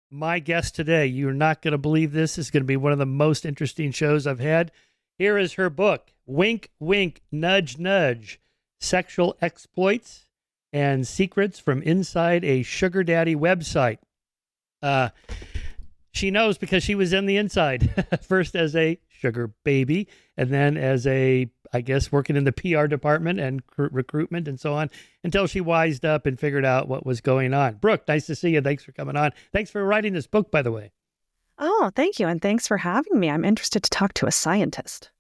My guest today, you're not going to believe this. This is going to be one of the most interesting shows I've had. Here is her book, Wink, Wink, Nudge, Nudge, Sexual Exploits and Secrets from Inside a Sugar Daddy Website. She knows because she was in the inside, first as a sugar baby, and then as I guess, working in the PR department and recruitment and so on, until she wised up and figured out what was going on. Brooke, nice to see you. Thanks for coming on. Thanks for writing this book, by the way. Oh, thank you. And thanks for having me. I'm interested to talk to a scientist.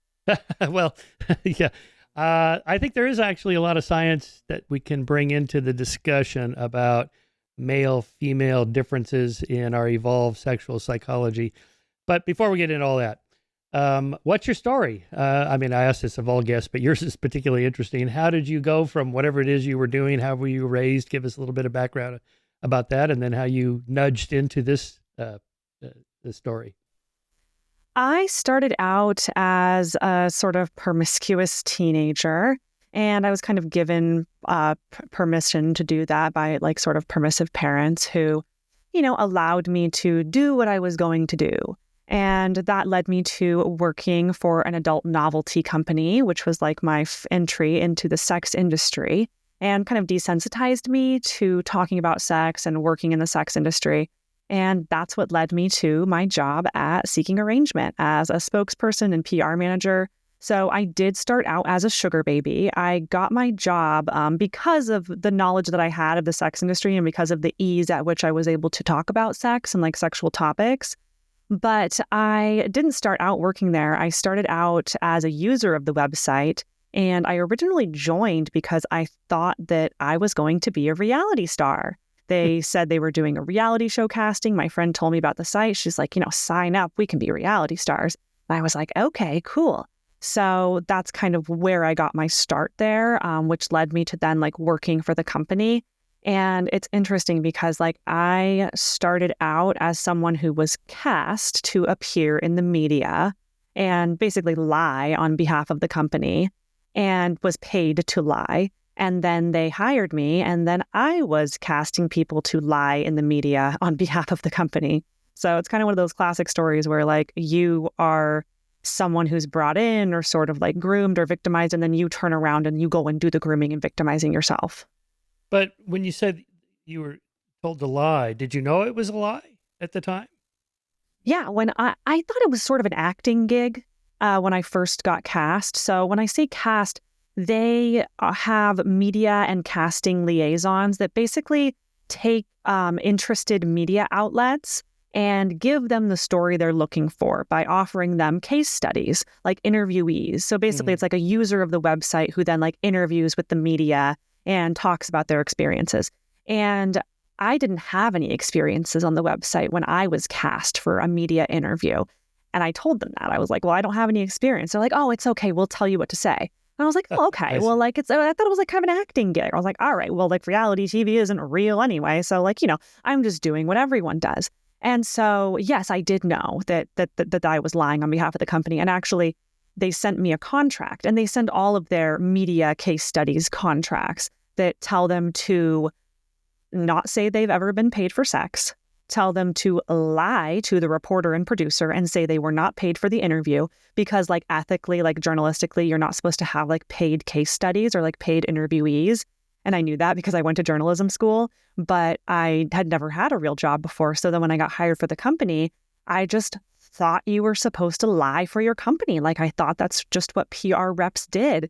Well, yeah. I think there is actually a lot of science that we can bring into the discussion about male-female differences in our evolved sexual psychology. But before we get into all that, what's your story? I mean, I asked this of all guests, but yours is particularly interesting. How did you go from whatever it is you were doing? How were you raised? Give us a little bit of background about that, and then how you nudged into this story. I started out as a sort of promiscuous teenager, and I was kind of given permission to do that by like sort of permissive parents who, allowed me to do what I was going to do. And that led me to working for an adult novelty company, which was like my entry into the sex industry, and kind of desensitized me to talking about sex and working in the sex industry. And that's what led me to my job at Seeking Arrangement as a spokesperson and PR manager. So I did start out as a sugar baby. I got my job because of the knowledge that I had of the sex industry and because of the ease at which I was able to talk about sex and like sexual topics. But I didn't start out working there. I started out as a user of the website, and I originally joined because I thought that I was going to be a reality star. They said they were doing a reality show casting. My friend told me about the site. She's like, sign up. We can be reality stars. And I was like, okay, cool. So that's kind of where I got my start there, which led me to then like working for the company. And it's interesting because like I started out as someone who was cast to appear in the media and basically lie on behalf of the company and was paid to lie. And then they hired me, and then I was casting people to lie in the media on behalf of the company. So it's kind of one of those classic stories where like you are someone who's brought in or sort of like groomed or victimized, and then you turn around and you go and do the grooming and victimizing yourself. But when you said you were told to lie, did you know it was a lie at the time? Yeah, when I thought it was sort of an acting gig when I first got cast. So when I say cast, they have media and casting liaisons that basically take interested media outlets and give them the story they're looking for by offering them case studies, like interviewees. So basically, it's like a user of the website who then like interviews with the media and talks about their experiences. And I didn't have any experiences on the website when I was cast for a media interview. And I told them that. I was like, well, I don't have any experience. They're like, oh, it's okay. We'll tell you what to say. And I was like, oh, okay, well, like, I thought it was like kind of an acting gig. I was like, all right, well, like reality TV isn't real anyway. So like, I'm just doing what everyone does. And so, yes, I did know that I was lying on behalf of the company. And actually, they sent me a contract, and they send all of their media case studies contracts that tell them to not say they've ever been paid for sex, tell them to lie to the reporter and producer and say they were not paid for the interview because like ethically, like journalistically, you're not supposed to have like paid case studies or like paid interviewees. And I knew that because I went to journalism school, but I had never had a real job before. So then when I got hired for the company, I just thought you were supposed to lie for your company. Like I thought that's just what PR reps did.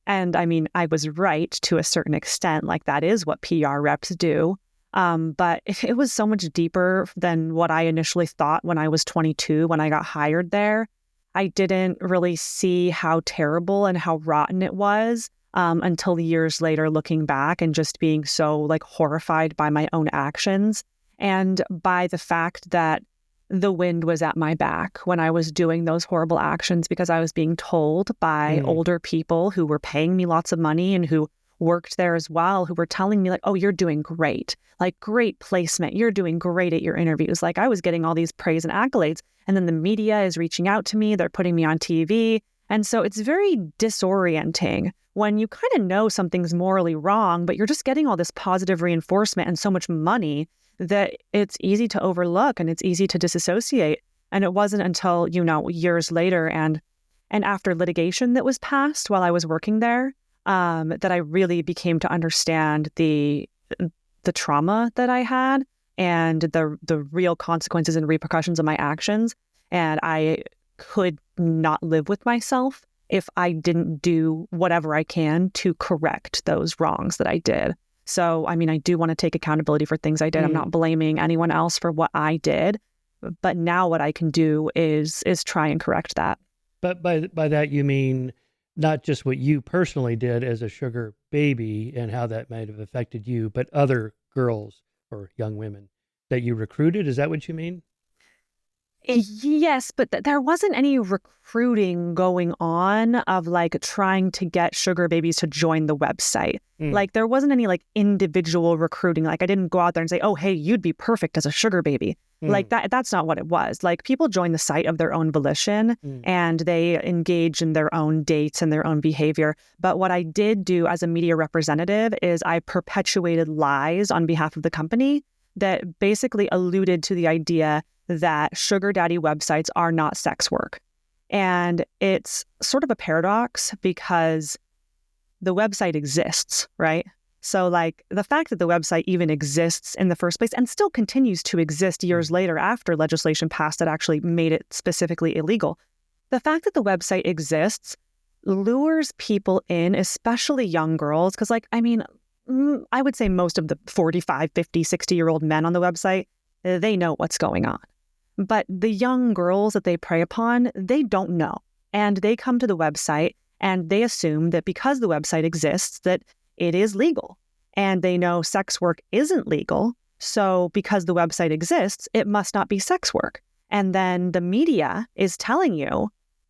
And I mean, I was right to a certain extent, like that is what PR reps do. But it was so much deeper than what I initially thought when I was 22, when I got hired there. I didn't really see how terrible and how rotten it was until years later, looking back and just being so like horrified by my own actions and by the fact that the wind was at my back when I was doing those horrible actions because I was being told by older people who were paying me lots of money and who worked there as well, who were telling me like, oh, you're doing great, like great placement. You're doing great at your interviews. Like I was getting all these praise and accolades. And then the media is reaching out to me. They're putting me on TV. And so it's very disorienting when you kind of know something's morally wrong, but you're just getting all this positive reinforcement and so much money that it's easy to overlook and it's easy to disassociate. And it wasn't until, years later and after litigation that was passed while I was working there, that I really became to understand the trauma that I had and the real consequences and repercussions of my actions. And I could not live with myself if I didn't do whatever I can to correct those wrongs that I did. So, I mean, I do want to take accountability for things I did. I'm not blaming anyone else for what I did, but now what I can do is try and correct that. But by that you mean not just what you personally did as a sugar baby and how that might have affected you, but other girls or young women that you recruited. Is that what you mean? Yes, but there wasn't any recruiting going on of like trying to get sugar babies to join the website. Like there wasn't any like individual recruiting. Like I didn't go out there and say, oh, hey, you'd be perfect as a sugar baby. Like that's not what it was. Like people join the site of their own volition and they engage in their own dates and their own behavior. But what I did do as a media representative is I perpetuated lies on behalf of the company that basically alluded to the idea that sugar daddy websites are not sex work. And it's sort of a paradox because the website exists, right? So like the fact that the website even exists in the first place and still continues to exist years later after legislation passed that actually made it specifically illegal, the fact that the website exists lures people in, especially young girls, because like, I mean, I would say most of the 45, 50, 60-year-old men on the website, they know what's going on. But the young girls that they prey upon, they don't know. And they come to the website and they assume that because the website exists, that it is legal. And they know sex work isn't legal. So because the website exists, it must not be sex work. And then the media is telling you,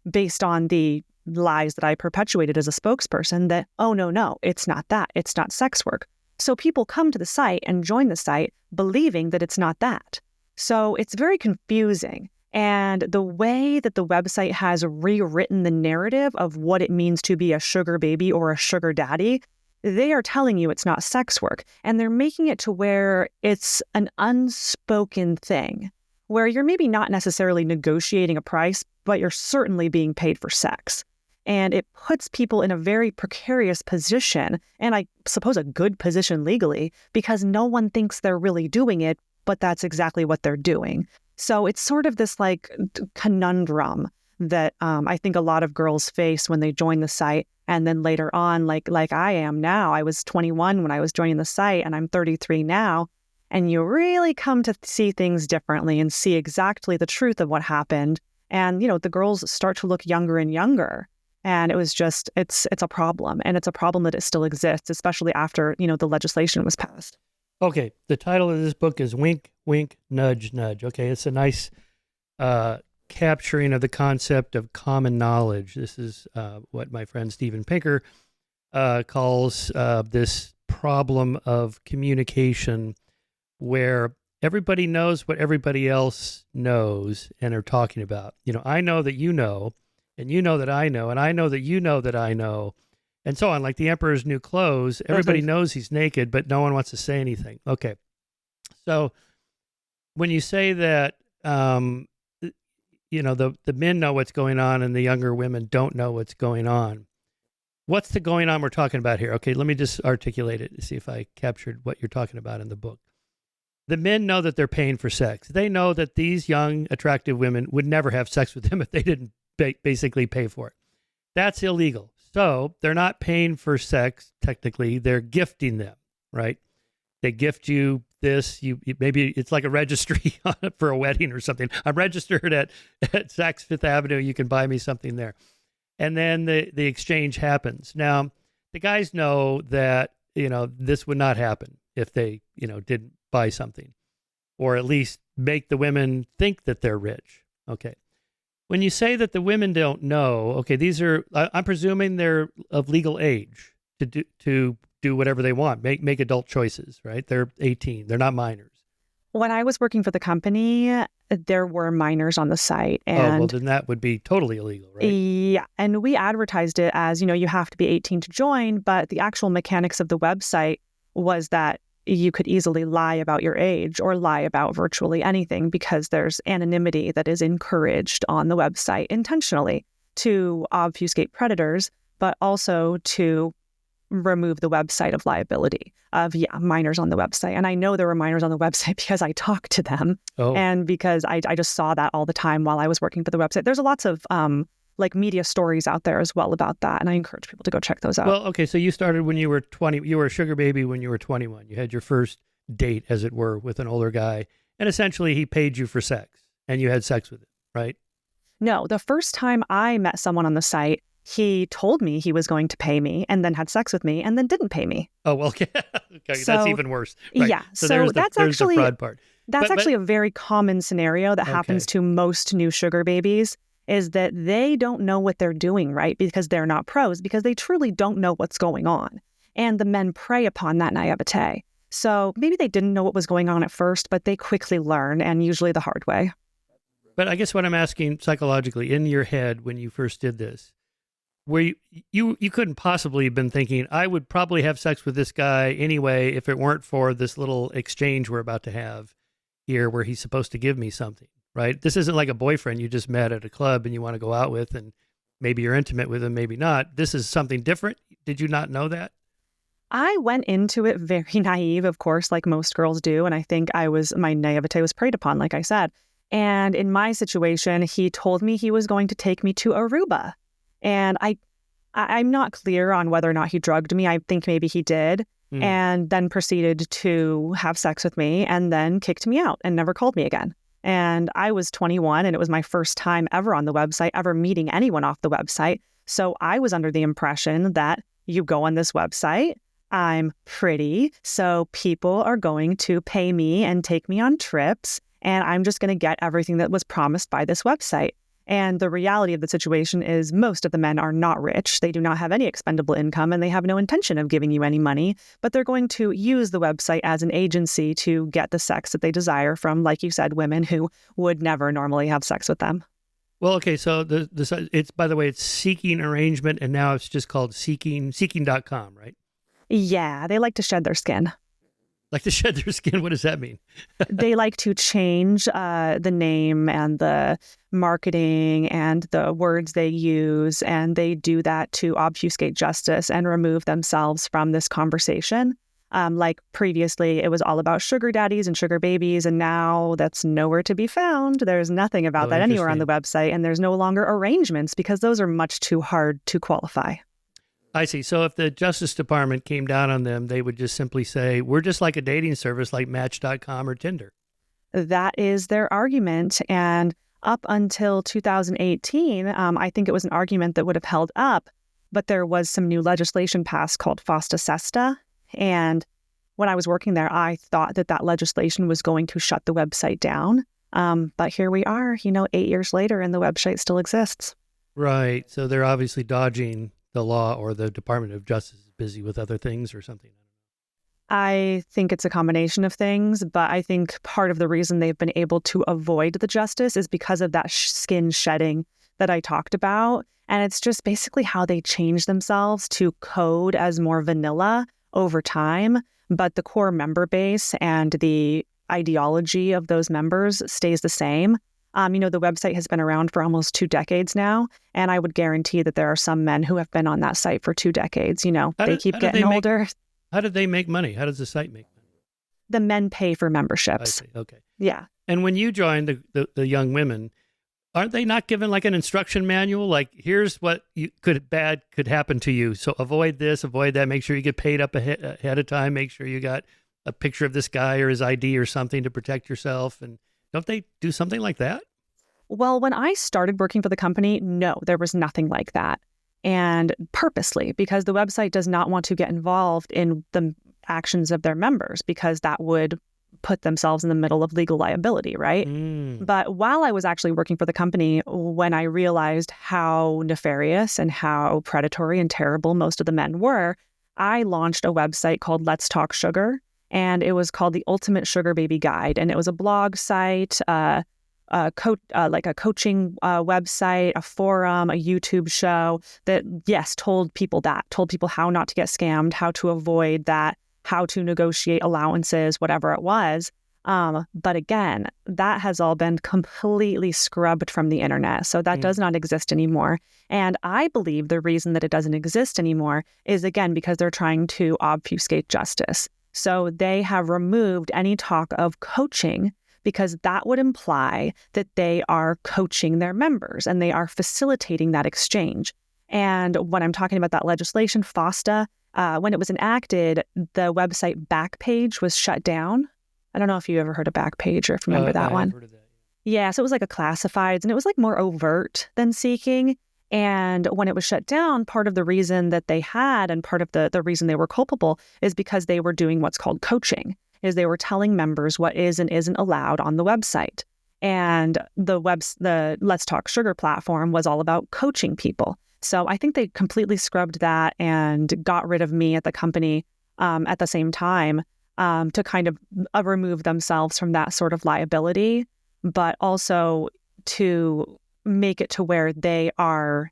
based on the lies that I perpetuated as a spokesperson, that, oh, no, it's not that. It's not sex work. So people come to the site and join the site believing that it's not that. So it's very confusing. And the way that the website has rewritten the narrative of what it means to be a sugar baby or a sugar daddy, they are telling you it's not sex work. And they're making it to where it's an unspoken thing, where you're maybe not necessarily negotiating a price, but you're certainly being paid for sex. And it puts people in a very precarious position, and I suppose a good position legally, because no one thinks they're really doing it, but that's exactly what they're doing. So it's sort of this like conundrum that I think a lot of girls face when they join the site. And then later on, like I am now, I was 21 when I was joining the site and I'm 33 now. And you really come to see things differently and see exactly the truth of what happened. And, the girls start to look younger and younger. And it was just, it's a problem. And it's a problem that it still exists, especially after, the legislation was passed. Okay, the title of this book is Wink, Wink, Nudge, Nudge. Okay, it's a nice capturing of the concept of common knowledge. This is what my friend Steven Pinker calls this problem of communication where everybody knows what everybody else knows and are talking about. I know that you know, and you know that I know, and I know that you know that I know, and so on. Like the emperor's new clothes, everybody knows he's naked, but no one wants to say anything. Okay. So when you say that, the men know what's going on and the younger women don't know what's going on, what's the going on we're talking about here? Okay, let me just articulate it to see if I captured what you're talking about in the book. The men know that they're paying for sex. They know that these young, attractive women would never have sex with them if they didn't basically pay for it. That's illegal. So they're not paying for sex, technically. They're gifting them, right? They gift you this. You maybe it's like a registry for a wedding or something. I'm registered at Saks Fifth Avenue. You can buy me something there. And then the exchange happens. Now, the guys know that, this would not happen if they, didn't buy something, or at least make the women think that they're rich. Okay. When you say that the women don't know, okay, these are, I'm presuming they're of legal age to do whatever they want, make adult choices, right? They're 18. They're not minors. When I was working for the company, there were minors on the site. And well, then that would be totally illegal, right? Yeah. And we advertised it as, you have to be 18 to join, but the actual mechanics of the website was that you could easily lie about your age or lie about virtually anything because there's anonymity that is encouraged on the website intentionally to obfuscate predators, but also to remove the website of liability of minors on the website. And I know there were minors on the website because I talked to them and because I just saw that all the time while I was working for the website. There's lots of media stories out there as well about that. And I encourage people to go check those out. Well, okay. So you started when you were 20, you were a sugar baby when you were 21. You had your first date, as it were, with an older guy. And essentially he paid you for sex and you had sex with him, right? No, the first time I met someone on the site, he told me he was going to pay me and then had sex with me and then didn't pay me. Oh, well, okay. So, that's even worse. Right. Yeah. So there's the fraud part. That's actually a very common scenario that happens to most new sugar babies, is that they don't know what they're doing, right? Because they're not pros, because they truly don't know what's going on. And the men prey upon that naivete. So maybe they didn't know what was going on at first, but they quickly learn, and usually the hard way. But I guess what I'm asking psychologically, in your head when you first did this, where you couldn't possibly have been thinking, I would probably have sex with this guy anyway if it weren't for this little exchange we're about to have here where he's supposed to give me something, right? This isn't like a boyfriend you just met at a club and you want to go out with and maybe you're intimate with him, maybe not. This is something different. Did you not know that? I went into it very naive, of course, like most girls do. And I think my naivete was preyed upon, like I said. And in my situation, he told me he was going to take me to Aruba. And I'm not clear on whether or not he drugged me. I think maybe he did. And then proceeded to have sex with me and then kicked me out and never called me again. And I was 21 and it was my first time ever on the website, ever meeting anyone off the website. So I was under the impression that you go on this website, I'm pretty, so people are going to pay me and take me on trips, and I'm just going to get everything that was promised by this website. And the reality of the situation is most of the men are not rich. They do not have any expendable income, and they have no intention of giving you any money, but they're going to use the website as an agency to get the sex that they desire from, like you said, women who would never normally have sex with them. Well, okay, so it's, by the way, it's Seeking Arrangement, and now it's just called seeking.com, right? Yeah, they like to shed their skin. Like to shed their skin? What does that mean? They like to change the name and the marketing and the words they use, and they do that to obfuscate justice and remove themselves from this conversation. Like previously, it was all about sugar daddies and sugar babies, and now that's nowhere to be found. There's nothing about that anywhere on the website, and there's no longer arrangements because those are much too hard to qualify. I see. So if the Justice Department came down on them, they would just simply say, we're just like a dating service like Match.com or Tinder. That is their argument. And up until 2018, I think it was an argument that would have held up, but there was some new legislation passed called FOSTA SESTA. And when I was working there, I thought that legislation was going to shut the website down. But here we are, 8 years later, and the website still exists. Right. So they're obviously dodging the law, or the Department of Justice is busy with other things or something. I think it's a combination of things, but I think part of the reason they've been able to avoid the justice is because of that skin shedding that I talked about. And it's just basically how they change themselves to code as more vanilla over time. But the core member base and the ideology of those members stays the same. The website has been around for almost 2 decades now, and I would guarantee that there are some men who have been on that site for 2 decades. They keep getting older. How did they make money? How does the site make money? The men pay for memberships. I see. Okay. Yeah. And when you joined the young women, aren't they not given like an instruction manual? Like, here's what could happen to you. So avoid this, avoid that. Make sure you get paid up ahead of time. Make sure you got a picture of this guy or his ID or something to protect yourself. And don't they do something like that? Well, when I started working for the company, no, there was nothing like that. And purposely, because the website does not want to get involved in the actions of their members, because that would put themselves in the middle of legal liability, right? But while I was actually working for the company, when I realized how nefarious and how predatory and terrible most of the men were, I launched a website called Let's Talk Sugar. And it was called the Ultimate Sugar Baby Guide. And it was a blog site, like a coaching website, a forum, a YouTube show that, yes, told people how not to get scammed, how to avoid that, how to negotiate allowances, whatever it was. But again, that has all been completely scrubbed from the internet. So that does not exist anymore. And I believe the reason that it doesn't exist anymore is, again, because they're trying to obfuscate justice. So they have removed any talk of coaching, because that would imply that they are coaching their members and they are facilitating that exchange. And when I'm talking about that legislation, FOSTA, when it was enacted, the website Backpage was shut down. I don't know if you ever heard of Backpage or if you remember that one. I've heard of that. Yeah, so it was like a classifieds, and it was like more overt than seeking. And when it was shut down, part of the reason that they had, and part of the reason they were culpable, is because they were doing what's called coaching, is they were telling members what is and isn't allowed on the website. And the Let's Talk Sugar platform was all about coaching people. So I think they completely scrubbed that and got rid of me at the company at the same time, to kind of remove themselves from that sort of liability, but also to make it to where they are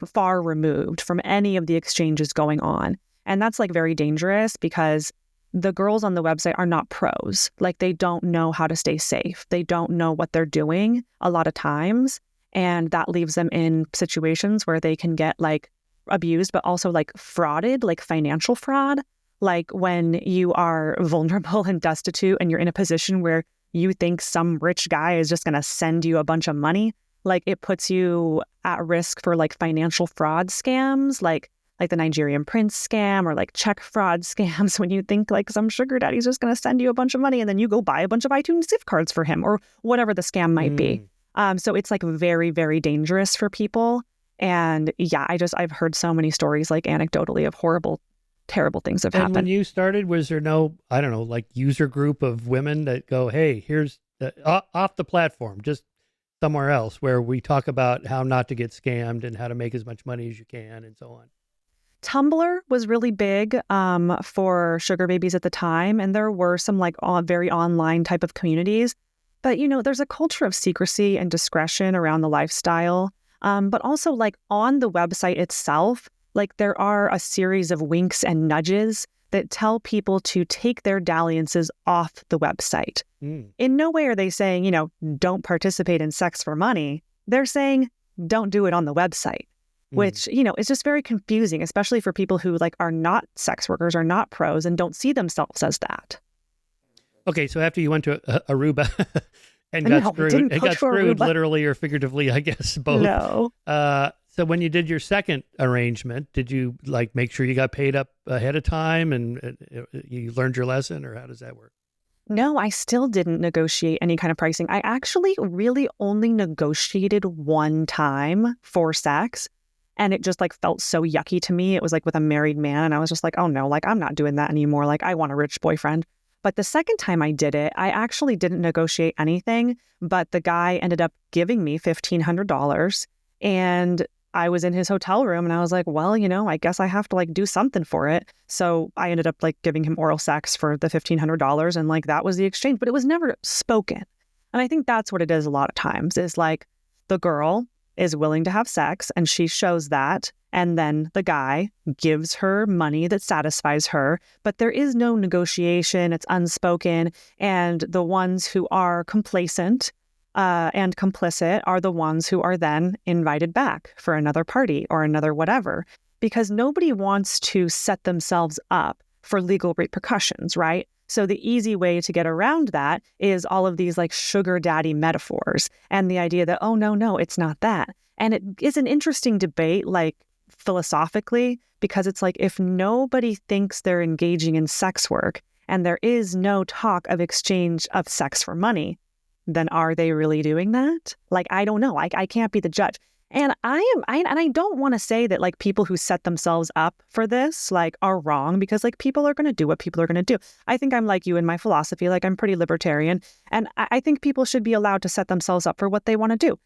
far removed from any of the exchanges going on. And that's like very dangerous, because the girls on the website are not pros. Like, they don't know how to stay safe. They don't know what they're doing a lot of times. And that leaves them in situations where they can get like abused, but also like frauded, like financial fraud. Like when you are vulnerable and destitute and you're in a position where you think some rich guy is just going to send you a bunch of money, like it puts you at risk for like financial fraud scams, like the Nigerian prince scam, or like check fraud scams, when you think like some sugar daddy's just going to send you a bunch of money and then you go buy a bunch of iTunes gift cards for him, or whatever the scam might be. So it's like very, very dangerous for people. And yeah, I've heard so many stories, like anecdotally, of horrible, terrible things have happened. And when you started, was there no, I don't know, like user group of women that go, hey, here's off the platform, just somewhere else, where we talk about how not to get scammed and how to make as much money as you can and so on? Tumblr was really big for sugar babies at the time. And there were some like very online type of communities. But, there's a culture of secrecy and discretion around the lifestyle. But also like on the website itself, like there are a series of winks and nudges that tell people to take their dalliances off the website. In no way are they saying, don't participate in sex for money. They're saying, don't do it on the website, which, is just very confusing, especially for people who like are not sex workers, are not pros, and don't see themselves as that. Okay, so after you went to Aruba and got screwed literally or figuratively, I guess, both. No. So when you did your second arrangement, did you like make sure you got paid up ahead of time and you learned your lesson, or how does that work? No, I still didn't negotiate any kind of pricing. I actually really only negotiated one time for sex, and it just like felt so yucky to me. It was like with a married man, and I was just like, oh no, like I'm not doing that anymore. Like I want a rich boyfriend. But the second time I did it, I actually didn't negotiate anything, but the guy ended up giving me $1,500, and I was in his hotel room and I was like, well, I guess I have to like do something for it. So I ended up like giving him oral sex for the $1,500, and like that was the exchange, but it was never spoken. And I think that's what it is a lot of times, is like the girl is willing to have sex and she shows that, and then the guy gives her money that satisfies her, but there is no negotiation. It's unspoken. And the ones who are complacent and complicit are the ones who are then invited back for another party or another whatever, because nobody wants to set themselves up for legal repercussions, right? So the easy way to get around that is all of these like sugar daddy metaphors and the idea that, oh, no, it's not that. And it is an interesting debate, like philosophically, because it's like, if nobody thinks they're engaging in sex work and there is no talk of exchange of sex for money, then are they really doing that? Like, I don't know. I can't be the judge. And I don't want to say that like people who set themselves up for this like are wrong, because like people are going to do what people are going to do. I think I'm like you in my philosophy, like I'm pretty libertarian, and I think people should be allowed to set themselves up for what they want to do.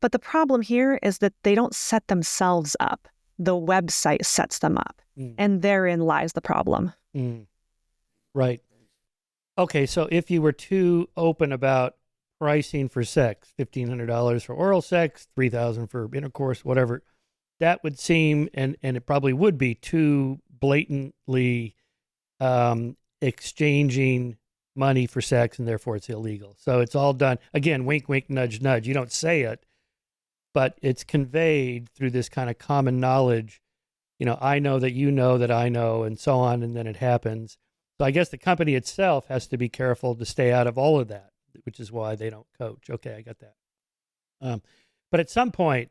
But the problem here is that they don't set themselves up. The website sets them up. And therein lies the problem. Right. Okay, so if you were too open about pricing for sex, $1,500 for oral sex, $3,000 for intercourse, whatever, that would seem, and it probably would be, too blatantly exchanging money for sex, and therefore it's illegal. So it's all done, again, wink, wink, nudge, nudge. You don't say it, but it's conveyed through this kind of common knowledge. I know that I know, and so on, and then it happens. So I guess the company itself has to be careful to stay out of all of that, which is why they don't coach. Okay, I got that. But at some point,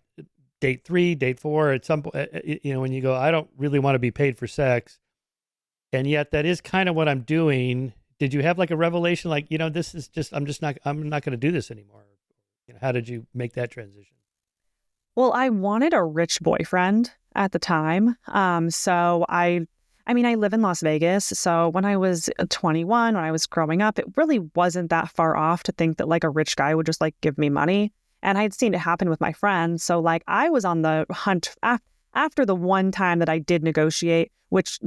date 3, date 4, at some point, when you go, I don't really want to be paid for sex, and yet that is kind of what I'm doing. Did you have like a revelation, like, this is just, I'm not going to do this anymore? How did you make that transition? Well, I wanted a rich boyfriend at the time. So I live in Las Vegas. So when I was 21, when I was growing up, it really wasn't that far off to think that like a rich guy would just like give me money. And I had seen it happen with my friends. So like I was on the hunt after the one time that I did negotiate, which,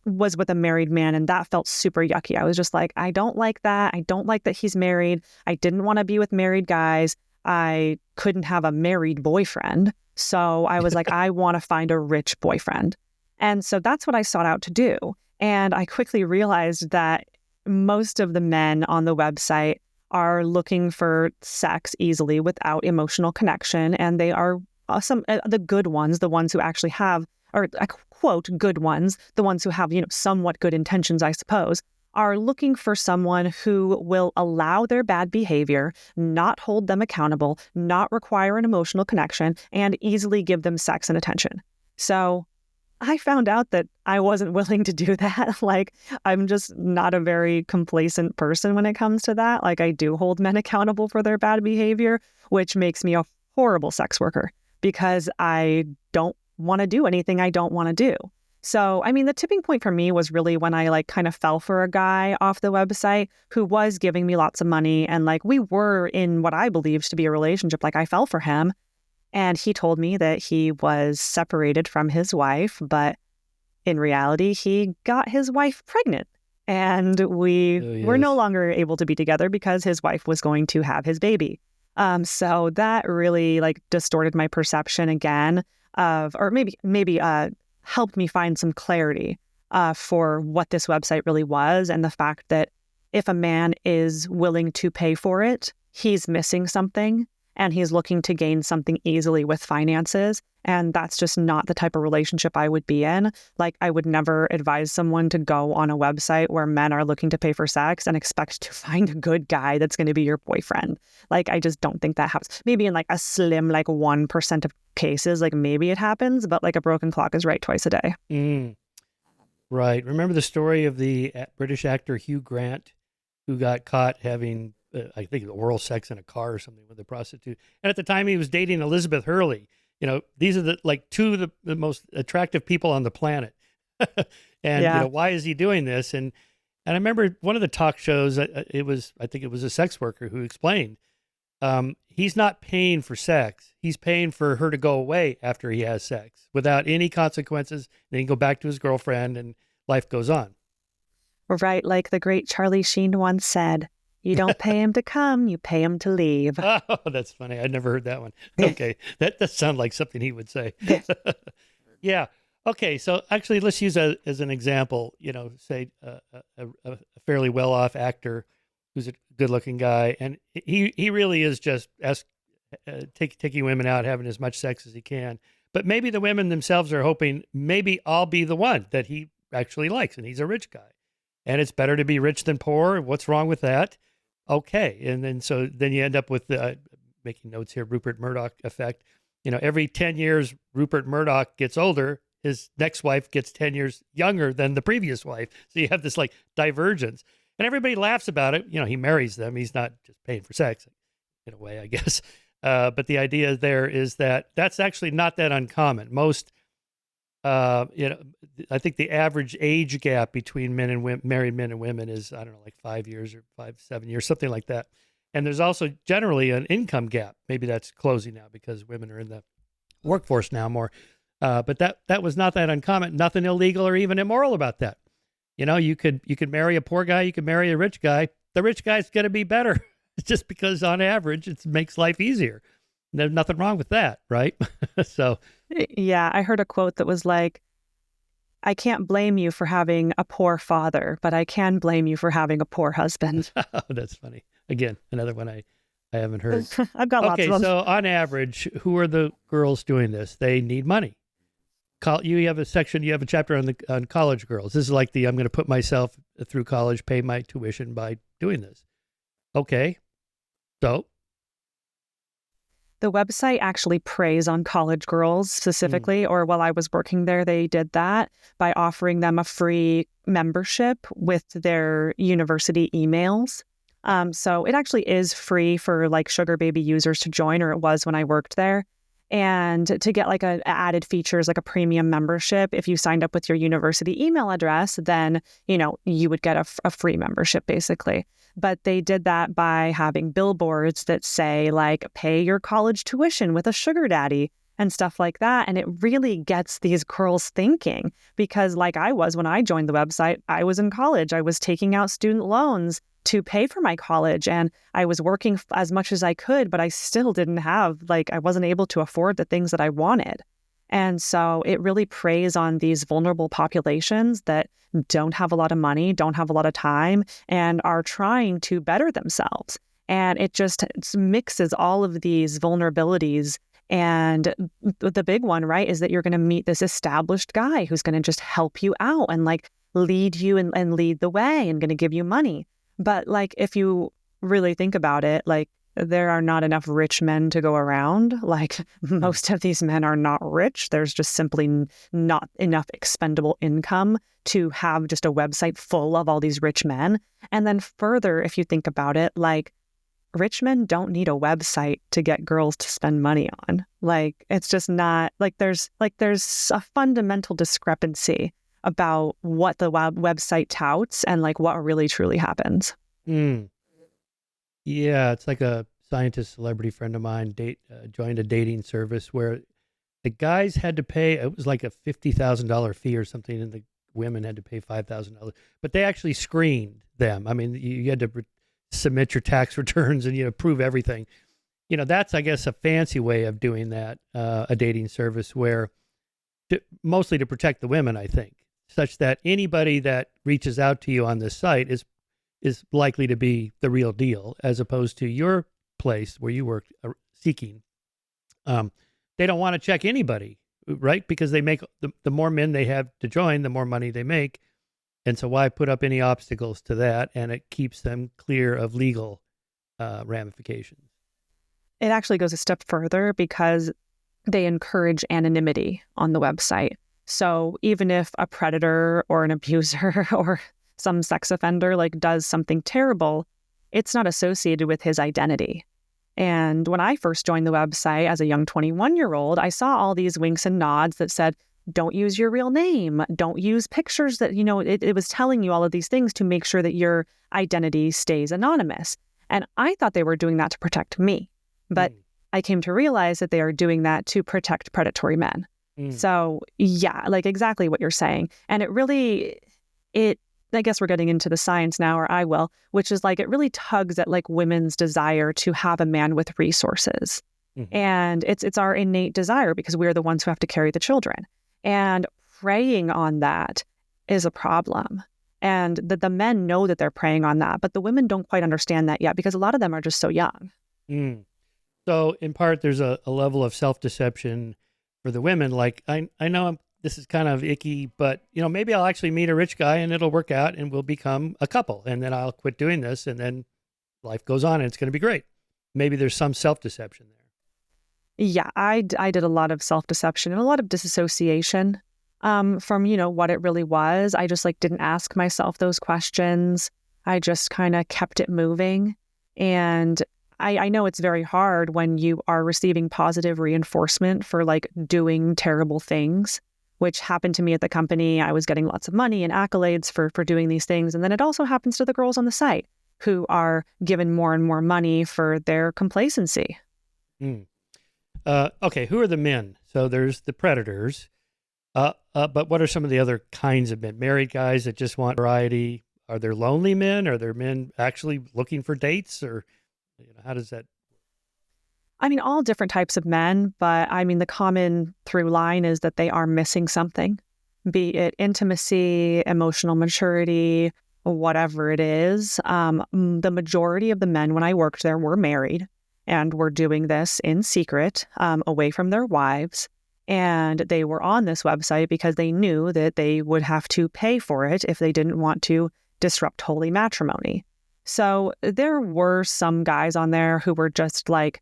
was with a married man. And that felt super yucky. I was just like, I don't like that. I don't like that he's married. I didn't want to be with married guys. I couldn't have a married boyfriend. So I was like, I want to find a rich boyfriend. And so that's what I sought out to do. And I quickly realized that most of the men on the website are looking for sex easily without emotional connection. And they are the good ones, the ones who actually have, or I quote, good ones, the ones who have, somewhat good intentions, I suppose, are looking for someone who will allow their bad behavior, not hold them accountable, not require an emotional connection, and easily give them sex and attention. So I found out that I wasn't willing to do that. Like, I'm just not a very complacent person when it comes to that. Like, I do hold men accountable for their bad behavior, which makes me a horrible sex worker because I don't want to do anything I don't want to do. So, the tipping point for me was really when I kind of fell for a guy off the website who was giving me lots of money. And we were in what I believed to be a relationship. I fell for him. And he told me that he was separated from his wife. But in reality, he got his wife pregnant. And we were no longer able to be together because his wife was going to have his baby. So that really distorted my perception again of, or maybe helped me find some clarity for what this website really was, and the fact that if a man is willing to pay for it, he's missing something and he's looking to gain something easily with finances. And that's just not the type of relationship I would be in. I would never advise someone to go on a website where men are looking to pay for sex and expect to find a good guy that's going to be your boyfriend. I just don't think that happens. Maybe in a slim 1% of cases, maybe it happens, but a broken clock is right twice a day. Right. Remember the story of the British actor Hugh Grant, who got caught having, I think, oral sex in a car or something with a prostitute. And at the time he was dating Elizabeth Hurley. These are the two of the most attractive people on the planet. And, why is he doing this? And I remember one of the talk shows, I think it was a sex worker who explained, he's not paying for sex. He's paying for her to go away after he has sex without any consequences. Then he can go back to his girlfriend and life goes on. Right. Like the great Charlie Sheen once said, you don't pay him to come, you pay him to leave. Oh, that's funny. I'd never heard that one. Okay. That does sound like something he would say. Yeah. Okay. So actually, let's use as an example, say a fairly well-off actor who's a good-looking guy. And he really is just taking women out, having as much sex as he can. But maybe the women themselves are hoping, maybe I'll be the one that he actually likes, and he's a rich guy. And it's better to be rich than poor. What's wrong with that? Okay. And then you end up with making notes here, Rupert Murdoch effect. Every 10 years, Rupert Murdoch gets older. His next wife gets 10 years younger than the previous wife. So you have this divergence, and everybody laughs about it. He marries them. He's not just paying for sex in a way, I guess. But the idea there is that that's actually not that uncommon. Most, I think the average age gap between men and women, married men and women is, 5 years or 7 years, something like that. And there's also generally an income gap. Maybe that's closing now because women are in the workforce now more. But that was not that uncommon. Nothing illegal or even immoral about that. You could marry a poor guy. You could marry a rich guy. The rich guy's going to be better just because on average it makes life easier. There's nothing wrong with that, right? So. Yeah, I heard a quote that was like, I can't blame you for having a poor father, but I can blame you for having a poor husband. Oh, that's funny. Again, another one I haven't heard. I've got lots of Okay, them. so on average, who are the girls doing this? They need money. You have a section, you have a chapter on college girls. This is like I'm going to put myself through college, pay my tuition by doing this. Okay, so The website actually preys on college girls specifically, or while I was working there, they did that by offering them a free membership with their university emails. So it actually is free for like sugar baby users to join, or it was when I worked there. And to get like added features like a premium membership, if you signed up with your university email address, then, you would get a free membership basically. But they did that by having billboards that say like, pay your college tuition with a sugar daddy and stuff like that. And it really gets these girls thinking, because like I was when I joined the website, I was in college. I was taking out student loans to pay for my college, and I was working as much as I could, but I still didn't have, I wasn't able to afford the things that I wanted. And so it really preys on these vulnerable populations that don't have a lot of money, don't have a lot of time, and are trying to better themselves. And it just mixes all of these vulnerabilities. And the big one, right, is that you're going to meet this established guy who's going to just help you out and lead you and lead the way and going to give you money. But if you really think about it, there are not enough rich men to go around. Most of these men are not rich. There's just simply not enough expendable income to have just a website full of all these rich men. And then further, if you think about it, rich men don't need a website to get girls to spend money on. It's just not there's a fundamental discrepancy about what the website touts and what really truly happens. Yeah, it's like a scientist celebrity friend of mine joined a dating service where the guys had to pay, it was like a $50,000 fee or something, and the women had to pay $5,000. But they actually screened them. I mean, you had to submit your tax returns and prove everything. That's, I guess, a fancy way of doing that, a dating service where mostly to protect the women, I think, such that anybody that reaches out to you on this site is likely to be the real deal, as opposed to your place where you work seeking. They don't want to check anybody, right? Because they make the more men they have to join, the more money they make. And so why put up any obstacles to that? And it keeps them clear of legal ramifications. It actually goes a step further because they encourage anonymity on the website. So even if a predator or an abuser or some sex offender does something terrible, it's not associated with his identity. And when I first joined the website as a young 21-year-old, I saw all these winks and nods that said, don't use your real name, don't use pictures that, it was telling you all of these things to make sure that your identity stays anonymous. And I thought they were doing that to protect me. But I came to realize that they are doing that to protect predatory men. So yeah, exactly what you're saying. And I guess we're getting into the science now, or I will, which is it really tugs at women's desire to have a man with resources. And it's our innate desire because we're the ones who have to carry the children. And preying on that is a problem. And the men know that they're preying on that, but the women don't quite understand that yet because a lot of them are just so young. So in part, there's a level of self-deception for the women. I know this is kind of icky, but maybe I'll actually meet a rich guy and it'll work out and we'll become a couple, and then I'll quit doing this and then life goes on and it's going to be great. Maybe there's some self-deception there. Yeah, I did a lot of self-deception and a lot of disassociation from, what it really was. I just didn't ask myself those questions. I just kind of kept it moving. And I know it's very hard when you are receiving positive reinforcement for doing terrible things, which happened to me at the company. I was getting lots of money and accolades for doing these things. And then it also happens to the girls on the site who are given more and more money for their complacency. Okay, who are the men? So there's the predators. But what are some of the other kinds of men? Married guys that just want variety. Are there lonely men? Are there men actually looking for dates? Or how does that? I mean, all different types of men, but I mean, the common through line is that they are missing something. be it intimacy, emotional maturity, whatever it is. The majority of the men when I worked there were married and were doing this in secret, away from their wives. And they were on this website because they knew that they would have to pay for it if they didn't want to disrupt holy matrimony. So there were some guys on there who were just like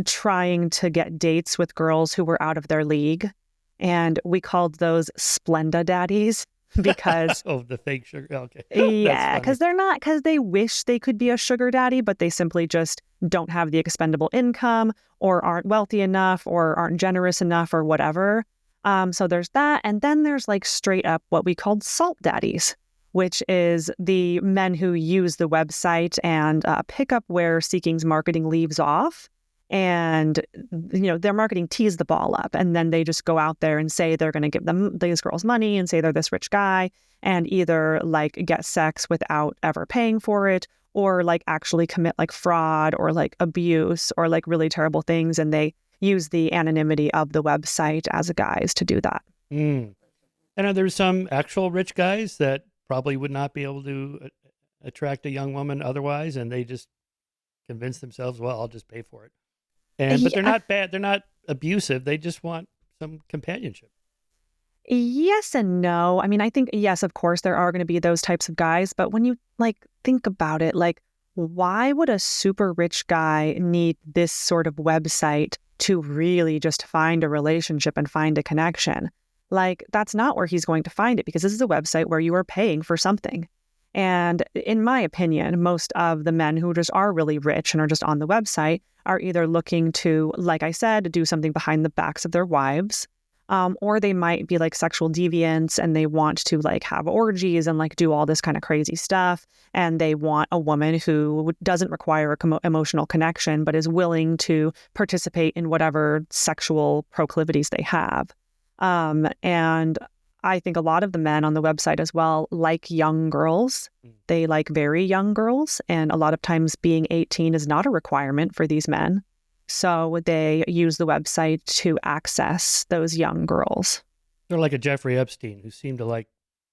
trying to get dates with girls who were out of their league. And we called those Splenda daddies because Oh, the fake sugar. Okay. yeah, because they wish they could be a sugar daddy, but they simply just don't have the expendable income or aren't wealthy enough or aren't generous enough or whatever. So there's that. And then there's like straight up what we called salt daddies, which is the men who use the website and pick up where Seeking's marketing leaves off. And, their marketing tees the ball up, and then they just go out there and say they're going to give these girls money and say they're this rich guy and either like get sex without ever paying for it or like actually commit like fraud or like abuse or like really terrible things. And they use the anonymity of the website as a guise to do that. And are there some actual rich guys that probably would not be able to attract a young woman otherwise, and they just convince themselves, well, I'll just pay for it? But they're not bad. They're not abusive. They just want some companionship. Yes and no. I mean, I think, yes, of course, there are going to be those types of guys. But when you like think about it, like, why would a super rich guy need this sort of website to really just find a relationship and find a connection? Like, that's not where he's going to find it, because this is a website where you are paying for something. And in my opinion, most of the men who just are really rich and are just on the website are either looking to, like I said, do something behind the backs of their wives, or they might be like sexual deviants and they want to like have orgies and like do all this kind of crazy stuff. And they want a woman who doesn't require a emotional connection, but is willing to participate in whatever sexual proclivities they have. And I think a lot of the men on the website as well like young girls. They like very young girls. And a lot of times being 18 is not a requirement for these men. So they use the website to access those young girls. They're like a Jeffrey Epstein who seemed to like,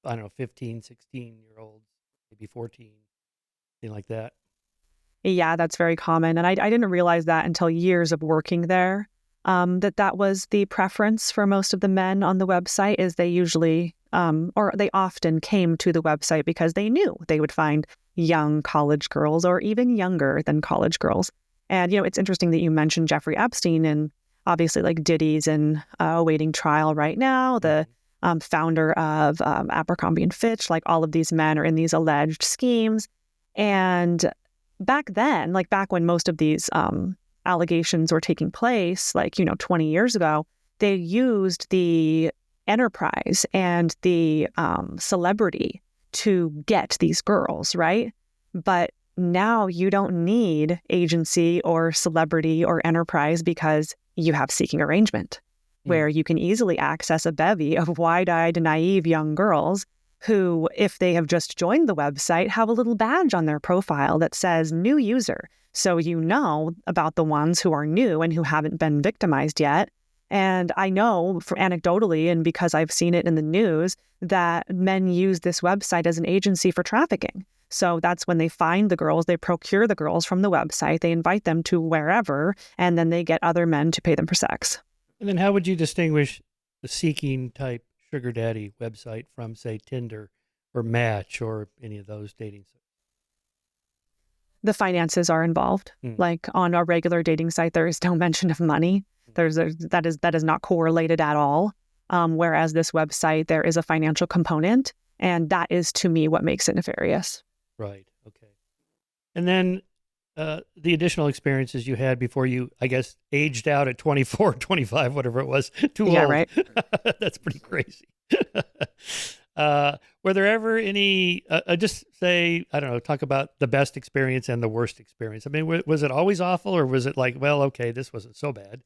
I don't know, 15, 16-year-olds, maybe 14, something like that. Yeah, that's very common. And I didn't realize that until years of working there. That was the preference for most of the men on the website, is they usually, or they often came to the website because they knew they would find young college girls or even younger than college girls. And, it's interesting that you mentioned Jeffrey Epstein, and obviously like Diddy's in awaiting trial right now, the founder of Abercrombie and Fitch, like all of these men are in these alleged schemes. And back then, like back when most of these allegations were taking place, like, 20 years ago, they used the enterprise and the celebrity to get these girls, right? But now you don't need agency or celebrity or enterprise because you have seeking arrangement, where you can easily access a bevy of wide-eyed, naive young girls who, if they have just joined the website, have a little badge on their profile that says new user. So you know about the ones who are new and who haven't been victimized yet. And I know anecdotally, and because I've seen it in the news, that men use this website as an agency for trafficking. So that's when they find the girls, they procure the girls from the website, they invite them to wherever, and then they get other men to pay them for sex. And then how would you distinguish the seeking type sugar daddy website from, say, Tinder or Match or any of those dating sites? The finances are involved. Like on a regular dating site, there is no mention of money. That is not correlated at all. Whereas this website, there is a financial component, and that is, to me, what makes it nefarious. Right. Okay. And then the additional experiences you had before you, I guess, aged out at 24, 25, whatever it was, too old. Right. That's pretty crazy. Were there ever any, just say, I don't know, talk about the best experience and the worst experience? I mean, was it always awful, or was it like, well, okay, this wasn't so bad?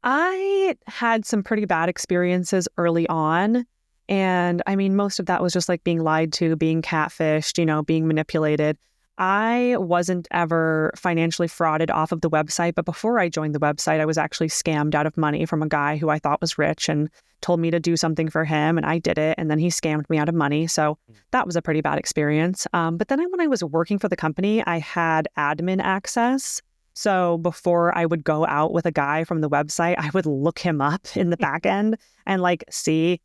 I had some pretty bad experiences early on. And I mean, most of that was just like being lied to, being catfished, being manipulated. I wasn't ever financially frauded off of the website, but before I joined the website, I was actually scammed out of money from a guy who I thought was rich and told me to do something for him, and I did it, and then he scammed me out of money. So that was a pretty bad experience. But then when I was working for the company, I had admin access. So before I would go out with a guy from the website, I would look him up in the back end and like see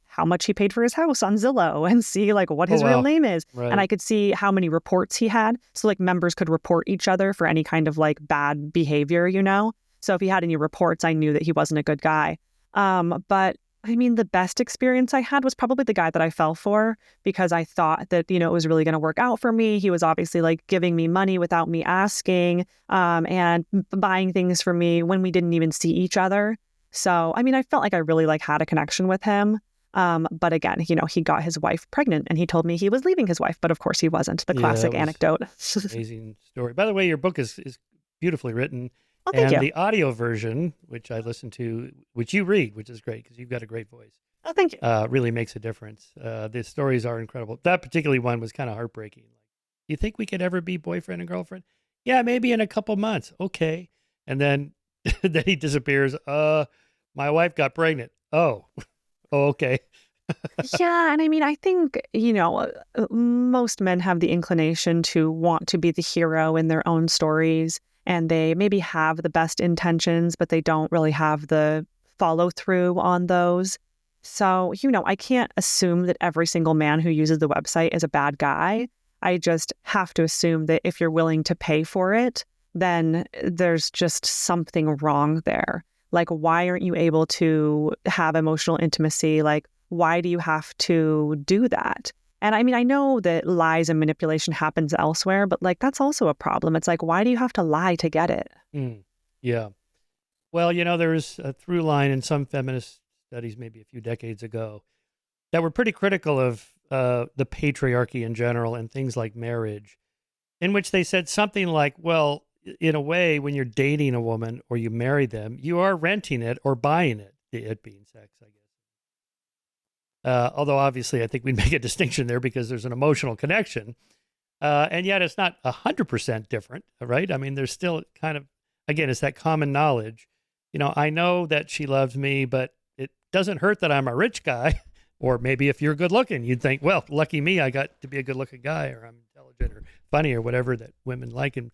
how much he paid for his house on Zillow and see like what his real name is. Right. And I could see how many reports he had. So like members could report each other for any kind of like bad behavior, you know? So if he had any reports, I knew that he wasn't a good guy. But I mean, the best experience I had was probably the guy that I fell for because I thought that, you know, it was really going to work out for me. He was obviously like giving me money without me asking, and buying things for me when we didn't even see each other. So, I mean, I felt like I really like had a connection with him. But again, you know, he got his wife pregnant and he told me he was leaving his wife, but of course he wasn't. The classic anecdote. Amazing story. By the way, your book is beautifully written. Oh, thank you. The audio version, which I listen to, which you read, which is great because you've got a great voice. Oh, thank you. Really makes a difference. The stories are incredible. That particularly one was kind of heartbreaking. Like, you think we could ever be boyfriend and girlfriend? Yeah, maybe in a couple months. Okay. And then then he disappears. My wife got pregnant. Oh, okay. Yeah. And I mean, I think, you know, most men have the inclination to want to be the hero in their own stories. And they maybe have the best intentions, but they don't really have the follow through on those. So, you know, I can't assume that every single man who uses the website is a bad guy. I just have to assume that if you're willing to pay for it, then there's just something wrong there. Like, why aren't you able to have emotional intimacy? Like, why do you have to do that? And I mean, I know that lies and manipulation happens elsewhere, but like, that's also a problem. It's like, why do you have to lie to get it? Yeah. Well, you know, there's a through line in some feminist studies, maybe a few decades ago, that were pretty critical of the patriarchy in general and things like marriage, in which they said something like, well, in a way, when you're dating a woman or you marry them, you are renting it or buying it being sex, I guess. Although obviously I think we'd make a distinction there because there's an emotional connection. And yet it's not 100% different, right? I mean, there's still kind of, again, it's that common knowledge. You know, I know that she loves me, but it doesn't hurt that I'm a rich guy. Or maybe if you're good looking, you'd think, well, lucky me, I got to be a good looking guy, or I'm intelligent or funny or whatever that women like in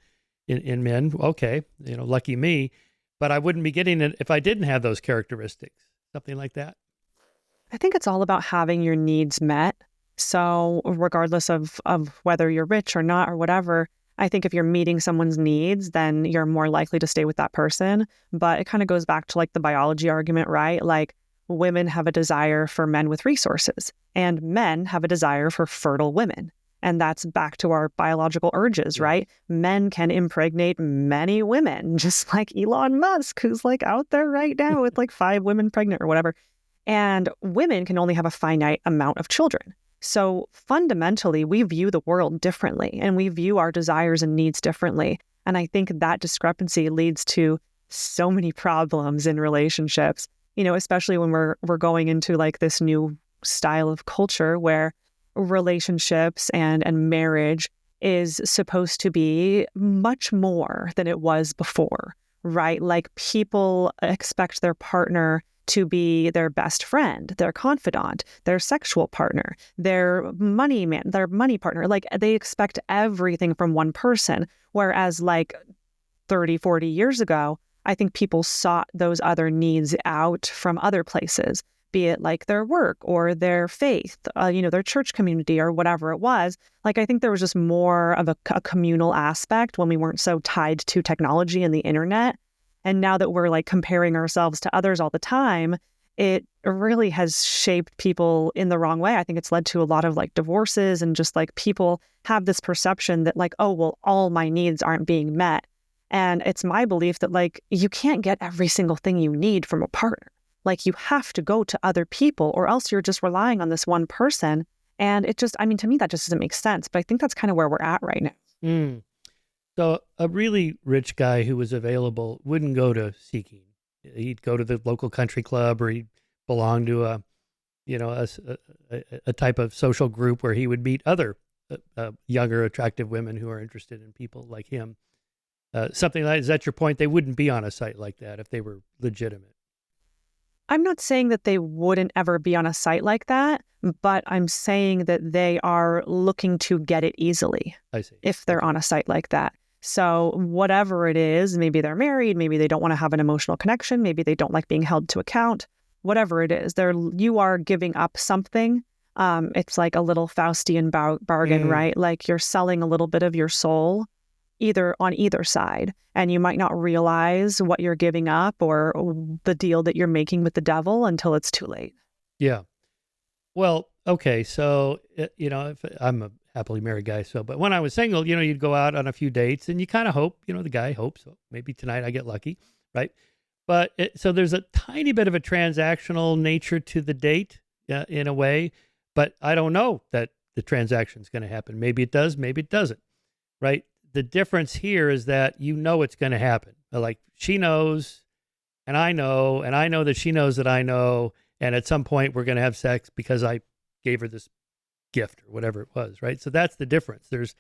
men. Okay, you know, lucky me. But I wouldn't be getting it if I didn't have those characteristics, something like that. I think it's all about having your needs met. So regardless of whether you're rich or not or whatever, I think if you're meeting someone's needs, then you're more likely to stay with that person. But it kind of goes back to like the biology argument, right? Like women have a desire for men with resources and men have a desire for fertile women. And that's back to our biological urges, right? Men can impregnate many women, just like Elon Musk, who's like out there right now with like 5 women pregnant or whatever. And women can only have a finite amount of children. So fundamentally, we view the world differently and we view our desires and needs differently. And I think that discrepancy leads to so many problems in relationships, you know, especially when we're going into like this new style of culture where relationships and marriage is supposed to be much more than it was before, right? Like people expect their partner to be their best friend, their confidant, their sexual partner, their money partner. Like they expect everything from one person. Whereas like 30, 40 years ago, I think people sought those other needs out from other places, be it like their work or their faith, you know, their church community or whatever it was. Like, I think there was just more of a communal aspect when we weren't so tied to technology and the internet. And now that we're like comparing ourselves to others all the time, it really has shaped people in the wrong way. I think it's led to a lot of like divorces and just like people have this perception that like, oh, well, all my needs aren't being met. And it's my belief that like, you can't get every single thing you need from a partner. Like you have to go to other people or else you're just relying on this one person. And it just, I mean, to me, that just doesn't make sense. But I think that's kind of where we're at right now. So a really rich guy who was available wouldn't go to seeking. He'd go to the local country club, or he'd belong to a type of social group where he would meet other younger, attractive women who are interested in people like him. Something like, is that your point? They wouldn't be on a site like that if they were legitimate. I'm not saying that they wouldn't ever be on a site like that, but I'm saying that they are looking to get it easily. I see. If they're on a site like that. So whatever it is, maybe they're married, maybe they don't want to have an emotional connection, maybe they don't like being held to account, whatever it is, you are giving up something. It's like a little Faustian bargain, right? Like you're selling a little bit of your soul on either side, and you might not realize what you're giving up or the deal that you're making with the devil until it's too late. Yeah. Well, okay. So, if I'm a happily married guy, but when I was single, you'd go out on a few dates and you kind of hope, the guy hopes, so maybe tonight I get lucky, right? But so there's a tiny bit of a transactional nature to the date in a way, but I don't know that the transaction's going to happen. Maybe it does, maybe it doesn't, right? The difference here is that it's going to happen. Like she knows, and I know that she knows that I know, and at some point we're going to have sex because I gave her this gift or whatever it was, right? So that's the difference. There's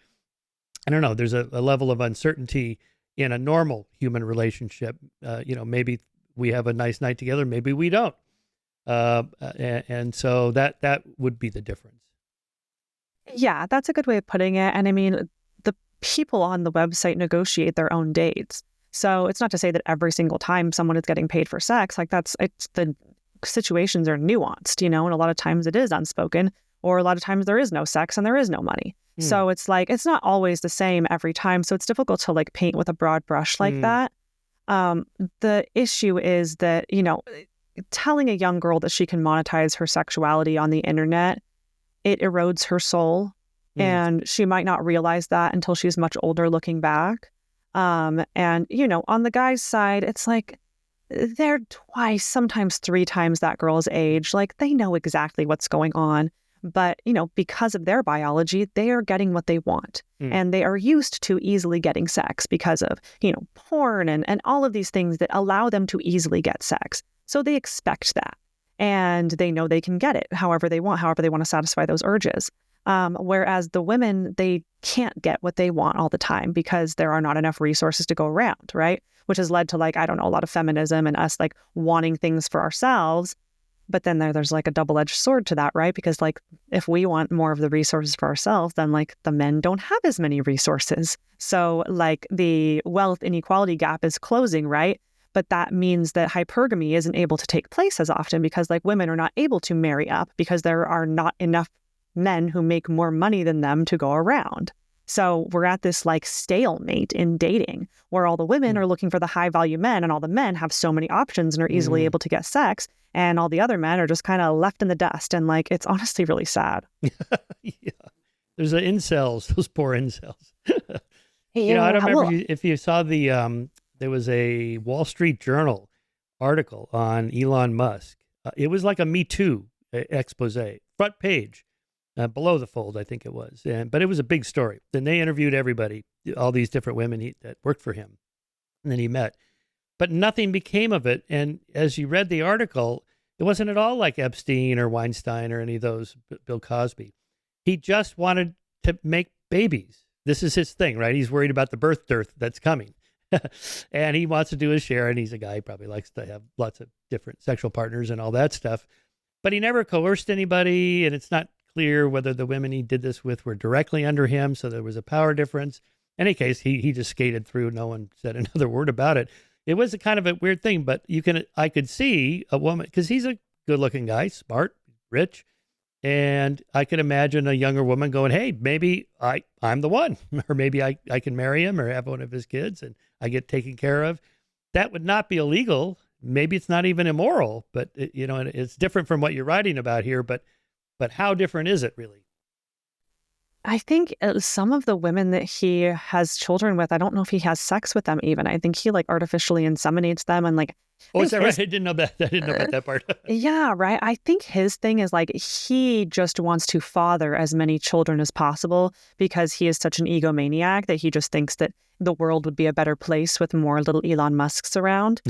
a level of uncertainty in a normal human relationship. Maybe we have a nice night together, maybe we don't. And so that would be the difference. Yeah, that's a good way of putting it. And I mean, the people on the website negotiate their own dates. So it's not to say that every single time someone is getting paid for sex, it's the situations are nuanced, and a lot of times it is unspoken, or a lot of times there is no sex and there is no money. So it's like, it's not always the same every time. So it's difficult to like paint with a broad brush like that. The issue is that, telling a young girl that she can monetize her sexuality on the internet, it erodes her soul. And she might not realize that until she's much older looking back. And, on the guy's side, it's like they're twice, sometimes 3 times that girl's age. Like they know exactly what's going on. But, because of their biology, they are getting what they want. And they are used to easily getting sex because of, porn and all of these things that allow them to easily get sex. So they expect that. And they know they can get it however they want to satisfy those urges. Whereas the women, they can't get what they want all the time because there are not enough resources to go around, right? Which has led to a lot of feminism and us wanting things for ourselves. But then there's a double-edged sword to that, right? Because if we want more of the resources for ourselves, then the men don't have as many resources. So the wealth inequality gap is closing, right? But that means that hypergamy isn't able to take place as often because women are not able to marry up because there are not enough men who make more money than them to go around. So we're at this stalemate in dating where all the women are looking for the high value men and all the men have so many options and are easily able to get sex. And all the other men are just kind of left in the dust. And it's honestly really sad. Yeah. There's the incels, those poor incels. Yeah, I don't remember if you saw there was a Wall Street Journal article on Elon Musk. It was like a Me Too expose, front page. Below the fold, I think it was. But it was a big story. Then they interviewed everybody, all these different women that worked for him, and then he met. But nothing became of it. And as you read the article, it wasn't at all like Epstein or Weinstein or any of those, Bill Cosby. He just wanted to make babies. This is his thing, right? He's worried about the birth dearth that's coming. And he wants to do his share, and he's a guy who probably likes to have lots of different sexual partners and all that stuff. But he never coerced anybody, and it's not clear whether the women he did this with were directly under him, so there was a power difference. In any case, he just skated through. No one said another word about it. It was a kind of a weird thing, but I could see a woman, because he's a good-looking guy, smart, rich, and I could imagine a younger woman going, hey, maybe I'm the one, or maybe I can marry him or have one of his kids and I get taken care of. That would not be illegal. Maybe it's not even immoral, but it's different from what you're writing about here, but how different is it really? I think some of the women that he has children with, I don't know if he has sex with them even. I think he artificially inseminates them and Oh, is that right? I didn't know that. I didn't know about that part. Yeah, right. I think his thing is he just wants to father as many children as possible because he is such an egomaniac that he just thinks that the world would be a better place with more little Elon Musks around.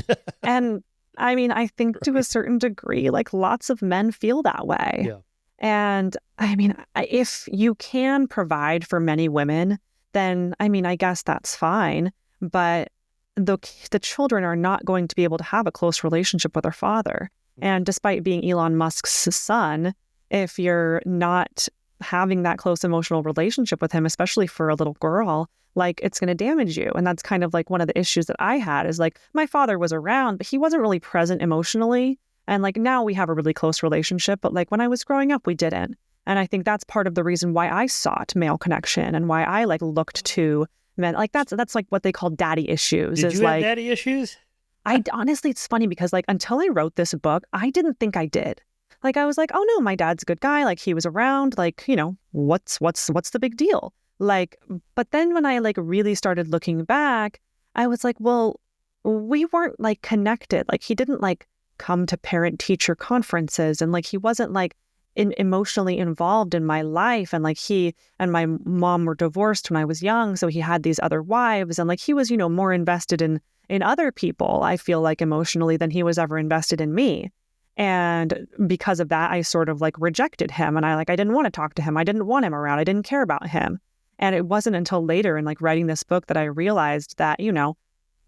And I mean, I think to a certain degree, lots of men feel that way. Yeah. And I mean, if you can provide for many women, then I mean, I guess that's fine. But the children are not going to be able to have a close relationship with their father. And despite being Elon Musk's son, if you're not having that close emotional relationship with him, especially for a little girl, like it's going to damage you. And that's kind of like one of the issues that I had is like my father was around, but he wasn't really present emotionally. And like now we have a really close relationship, but like when I was growing up, we didn't. And I think that's part of the reason why I sought male connection and why I like looked to men. Like that's like what they call daddy issues. Did is you have like, daddy issues? I honestly, it's funny because like until I wrote this book, I didn't think I did. Like I was like, oh no, my dad's a good guy. Like he was around. Like what's the big deal? Like, but then when I like really started looking back, I was like, well, we weren't like connected. Like he didn't like come to parent teacher conferences, and like he wasn't like emotionally involved in my life, and like he and my mom were divorced when I was young, so he had these other wives, and like he was more invested in other people, I feel like emotionally, than he was ever invested in me. And because of that, I sort of like rejected him, and I didn't want to talk to him. I didn't want him around. I didn't care about him. And it wasn't until later in like writing this book that I realized that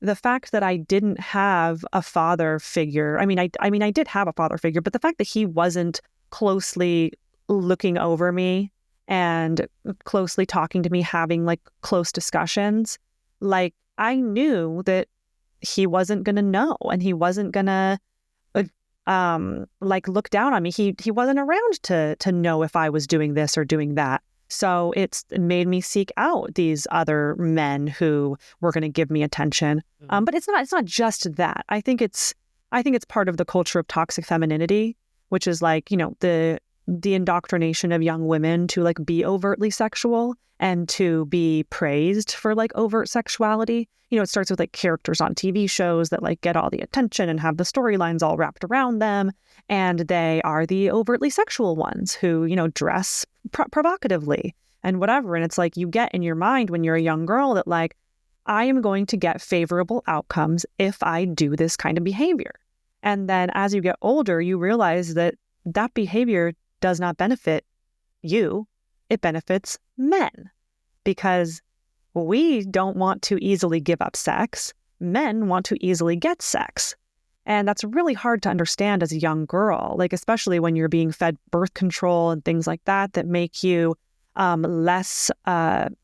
the fact that I didn't have a father figure, I did have a father figure, but the fact that he wasn't closely looking over me and closely talking to me, having like close discussions, like I knew that he wasn't going to know, and he wasn't going to like look down on me. He wasn't around to know if I was doing this or doing that. So it made me seek out these other men who were going to give me attention. But it's not just that. I think it's part of the culture of toxic femininity, which is like, the indoctrination of young women to like be overtly sexual and to be praised for like overt sexuality. It starts with like characters on TV shows that like get all the attention and have the storylines all wrapped around them. And they are the overtly sexual ones who, dress provocatively and whatever. And it's like you get in your mind when you're a young girl that like, I am going to get favorable outcomes if I do this kind of behavior. And then as you get older, you realize that that behavior does not benefit you. It benefits men, because we don't want to easily give up sex. Men want to easily get sex. And that's really hard to understand as a young girl, like especially when you're being fed birth control and things like that make you less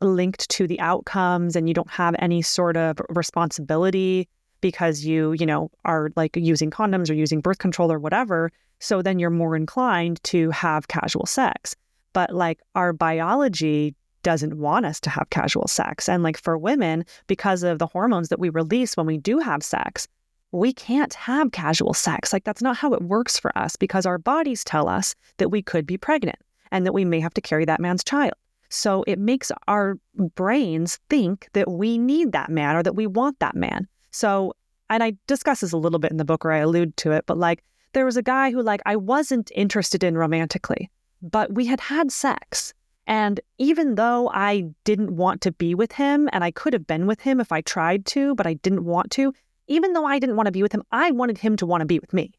linked to the outcomes, and you don't have any sort of responsibility because you are like using condoms or using birth control or whatever. So then you're more inclined to have casual sex. But like our biology doesn't want us to have casual sex. And like for women, because of the hormones that we release when we do have sex, we can't have casual sex. Like that's not how it works for us, because our bodies tell us that we could be pregnant and that we may have to carry that man's child. So it makes our brains think that we need that man or that we want that man. So, and I discuss this a little bit in the book, or I allude to it, but like there was a guy who like I wasn't interested in romantically, but we had had sex. And even though I didn't want to be with him, and I could have been with him if I tried to, but I didn't want to, even though I didn't want to be with him, I wanted him to want to be with me.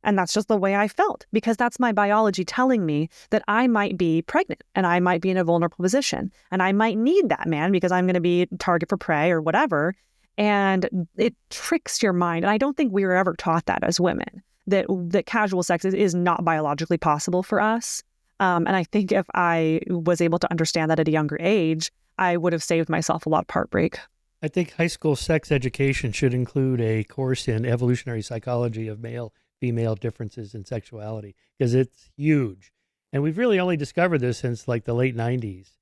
And that's just the way I felt, because that's my biology telling me that I might be pregnant and I might be in a vulnerable position and I might need that man because I'm going to be a target for prey or whatever. And it tricks your mind. And I don't think we were ever taught that as women, that casual sex is not biologically possible for us. And I think if I was able to understand that at a younger age, I would have saved myself a lot of heartbreak. I think high school sex education should include a course in evolutionary psychology of male-female differences in sexuality, because it's huge. And we've really only discovered this since like the late 90s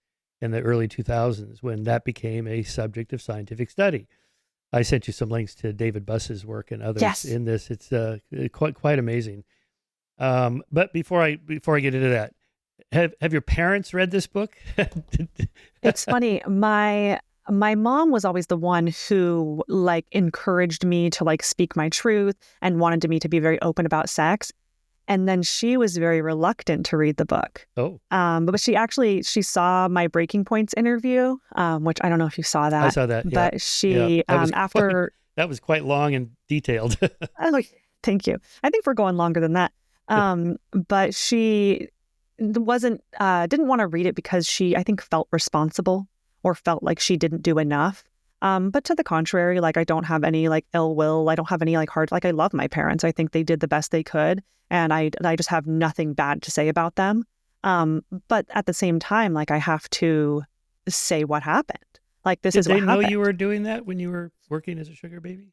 and the early 2000s, when that became a subject of scientific study. I sent you some links to David Buss's work and others in this. It's quite amazing. But before I get into that, have your parents read this book? It's funny. My mom was always the one who like encouraged me to like speak my truth and wanted me to be very open about sex. And then she was very reluctant to read the book. Oh. But she saw my Breaking Points interview, which I don't know if you saw that. I saw that. Yeah. But she, that was quite long and detailed. Thank you. I think we're going longer than that. But she wasn't didn't want to read it because she, I think, felt responsible or felt like she didn't do enough. But to the contrary, like I don't have any like ill will. I don't have any like hard, like I love my parents. I think they did the best they could. And I just have nothing bad to say about them. But at the same time, like I have to say what happened. Like this Did is what they know happened. you were doing that when you were working as a sugar baby?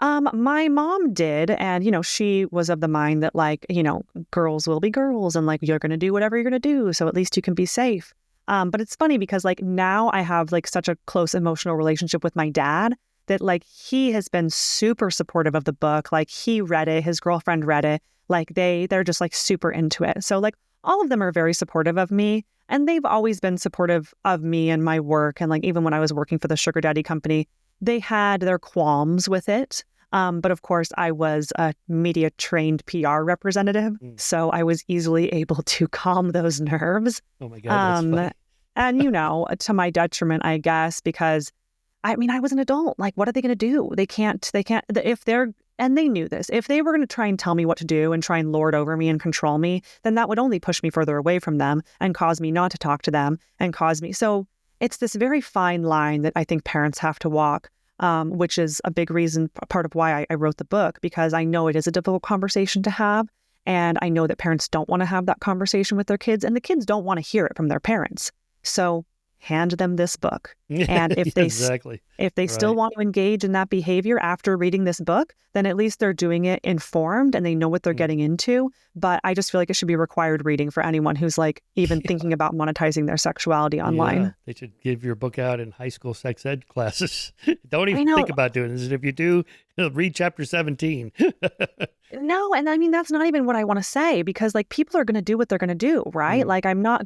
My mom did, and she was of the mind that like, girls will be girls and like you're gonna do whatever you're gonna do, so at least you can be safe. But it's funny because like now I have like such a close emotional relationship with my dad that like he has been super supportive of the book. Like he read it, his girlfriend read it, like they're just like super into it. So like all of them are very supportive of me. And they've always been supportive of me and my work. And like even when I was working for the sugar daddy company, they had their qualms with it. But of course, I was a media trained PR representative. So I was easily able to calm those nerves. Oh my God, that's funny. And, to my detriment, I guess, because I mean, I was an adult. Like, what are they going to do? They can't, and they knew this. If they were going to try and tell me what to do and try and lord over me and control me, then that would only push me further away from them and cause me not to talk to them and cause me. So it's this very fine line that I think parents have to walk. Which is a big reason, part of why I wrote the book, because I know it is a difficult conversation to have. And I know that parents don't want to have that conversation with their kids, and the kids don't want to hear it from their parents. So hand them this book. And if they exactly. if they still want to engage in that behavior after reading this book, then at least they're doing it informed and they know what they're getting into. But I just feel like it should be required reading for anyone who's like even thinking about monetizing their sexuality online. Yeah, they should give your book out in high school sex ed classes. Don't even think about doing this. If you do, read chapter 17. No, and I mean, that's not even what I want to say, because like people are going to do what they're going to do, right? Like I'm not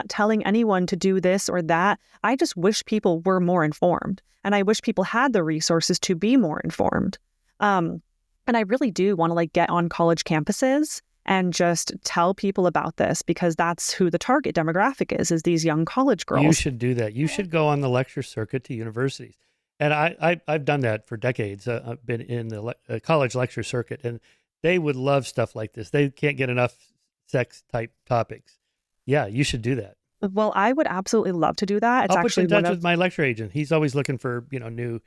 telling anyone to do this or that. I just wish people were more informed, and I wish people had the resources to be more informed. And I really do want to like get on college campuses and just tell people about this, because that's who the target demographic is these young college girls. You should do that. You should go on the lecture circuit to universities. And I've done that for decades. I've been in the college lecture circuit, and they would love stuff like this. They can't get enough sex type topics. Yeah, you should do that. Well, I would absolutely love to do that. It's I'll put you actually in touch with my lecture agent. He's always looking for new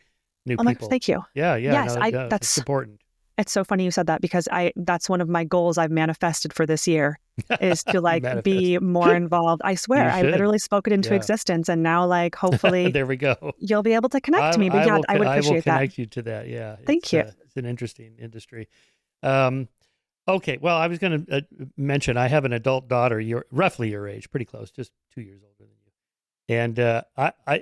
people. Thank you. Yeah. Yes, that's important. It's so funny you said that, because that's one of my goals I've manifested for this year is to like be more involved. I swear, I literally spoke it into existence, and now like hopefully there we go. You'll be able to connect me. But I would appreciate that. I will connect you to that. Yeah. Thank you. It's an interesting industry. Okay. Well, I was going to mention I have an adult daughter, roughly your age, pretty close, just 2 years older than you. And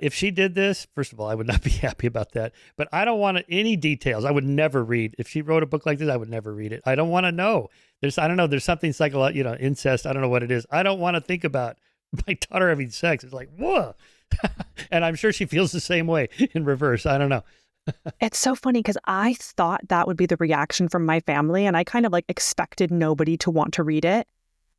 if she did this, first of all, I would not be happy about that. But I don't want any details. I would never read. If she wrote a book like this, I would never read it. I don't want to know. I don't know. There's something psychological, incest. I don't know what it is. I don't want to think about my daughter having sex. It's like, whoa. And I'm sure she feels the same way in reverse. I don't know. It's so funny, because I thought that would be the reaction from my family, and I kind of like expected nobody to want to read it.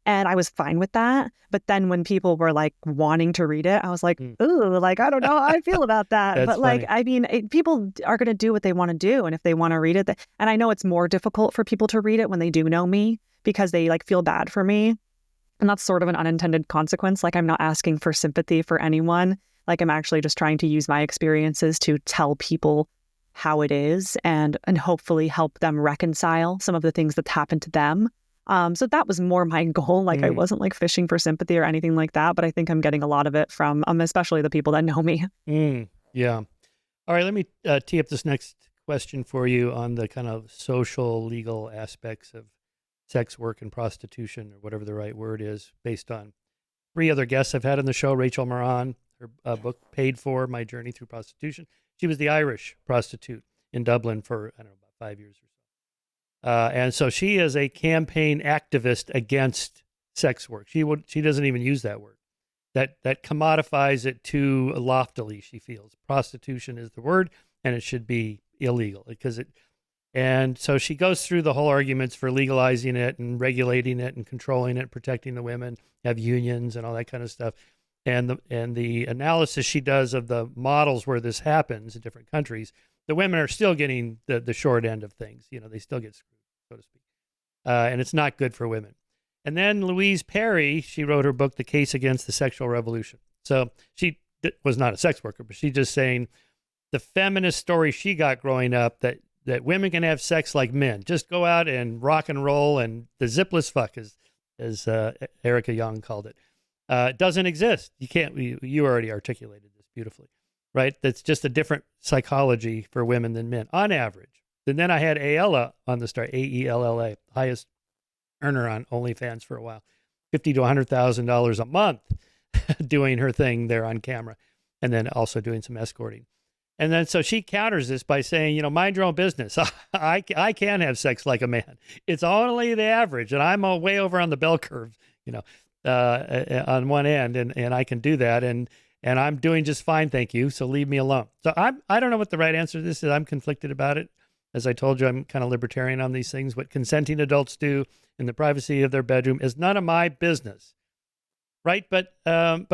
And I was fine with that. But then when people were like wanting to read it, I was like, ooh, like, I don't know how I feel about that. But like, I mean, people are going to do what they want to do. And if they want to read it, and I know it's more difficult for people to read it when they do know me, because they like feel bad for me. And that's sort of an unintended consequence. Like I'm not asking for sympathy for anyone. Like I'm actually just trying to use my experiences to tell people how it is and hopefully help them reconcile some of the things that's happened to them. So that was more my goal. Like I wasn't like fishing for sympathy or anything like that, but I think I'm getting a lot of it from especially the people that know me. Yeah. All right. Let me tee up this next question for you on the kind of social legal aspects of sex work and prostitution, or whatever the right word is, based on 3 other guests I've had on the show. Rachel Moran, her book Paid For: My Journey Through Prostitution. She was the Irish prostitute in Dublin for, I don't know, about 5 years or so. And so she is a campaign activist against sex work. She doesn't even use that word. That commodifies it too loftily, she feels. Prostitution is the word, and it should be illegal and so she goes through the whole arguments for legalizing it and regulating it and controlling it, protecting the women, have unions and all that kind of stuff. And the analysis she does of the models where this happens in different countries, the women are still getting the short end of things. They still get screwed, so to speak. And it's not good for women. And then Louise Perry, she wrote her book, The Case Against the Sexual Revolution. So she was not a sex worker, but she's just saying the feminist story she got growing up that women can have sex like men, just go out and rock and roll and the zipless fuck, as Erica Young called it, doesn't exist. You can't. You already articulated this beautifully, right? That's just a different psychology for women than men on average. And then I had Aella on the start, Aella, highest earner on OnlyFans for a while, $50,000 to $100,000 a month, doing her thing there on camera, and then also doing some escorting. And then so she counters this by saying, mind your own business. I can have sex like a man. It's only the average, and I'm way over on the bell curve, on one end, and I can do that, and I'm doing just fine, thank you. So leave me alone. So I don't know what the right answer to this is. I'm conflicted about it. As I told you, I'm kind of libertarian on these things. What consenting adults do in the privacy of their bedroom is none of my business, right? But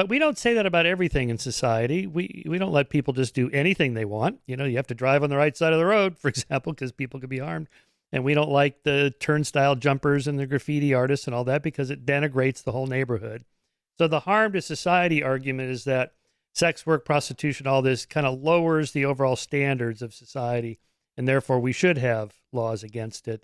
we don't say that about everything in society. We don't let people just do anything they want. You have to drive on the right side of the road, for example, because people could be harmed. And we don't like the turnstile jumpers and the graffiti artists and all that because it denigrates the whole neighborhood. So the harm to society argument is that sex work, prostitution, all this kind of lowers the overall standards of society, and therefore we should have laws against it.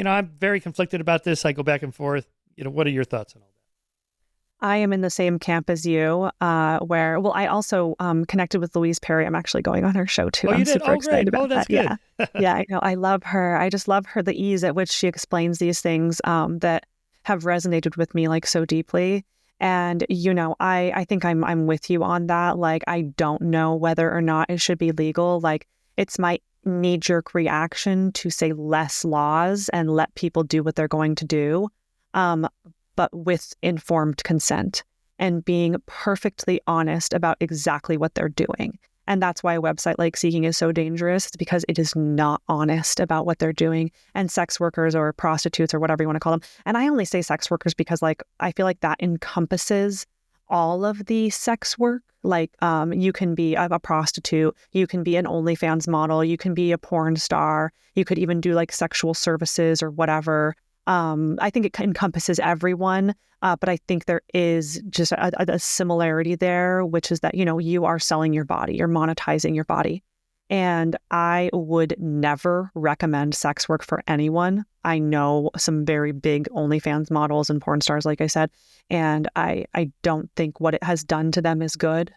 I'm very conflicted about this. I go back and forth. What are your thoughts on all that? I am in the same camp as you, I also connected with Louise Perry. I'm actually going on her show too. Oh, I'm you did? super excited great. about that's that. Good. Yeah, I know. I love her. I just love her, the ease at which she explains these things that have resonated with me like so deeply. And, I think I'm with you on that. Like, I don't know whether or not it should be legal. Like, it's my knee-jerk reaction to say less laws and let people do what they're going to do, but with informed consent and being perfectly honest about exactly what they're doing. And that's why a website like Seeking is so dangerous. It's because it is not honest about what they're doing. And sex workers or prostitutes or whatever you want to call them. And I only say sex workers because I feel like that encompasses all of the sex work. Like you can be a prostitute, you can be an OnlyFans model, you can be a porn star, you could even do like sexual services or whatever. I think it encompasses everyone, but I think there is just a similarity there, which is that, you are selling your body, you're monetizing your body. And I would never recommend sex work for anyone. I know some very big OnlyFans models and porn stars, like I said, and I don't think what it has done to them is good.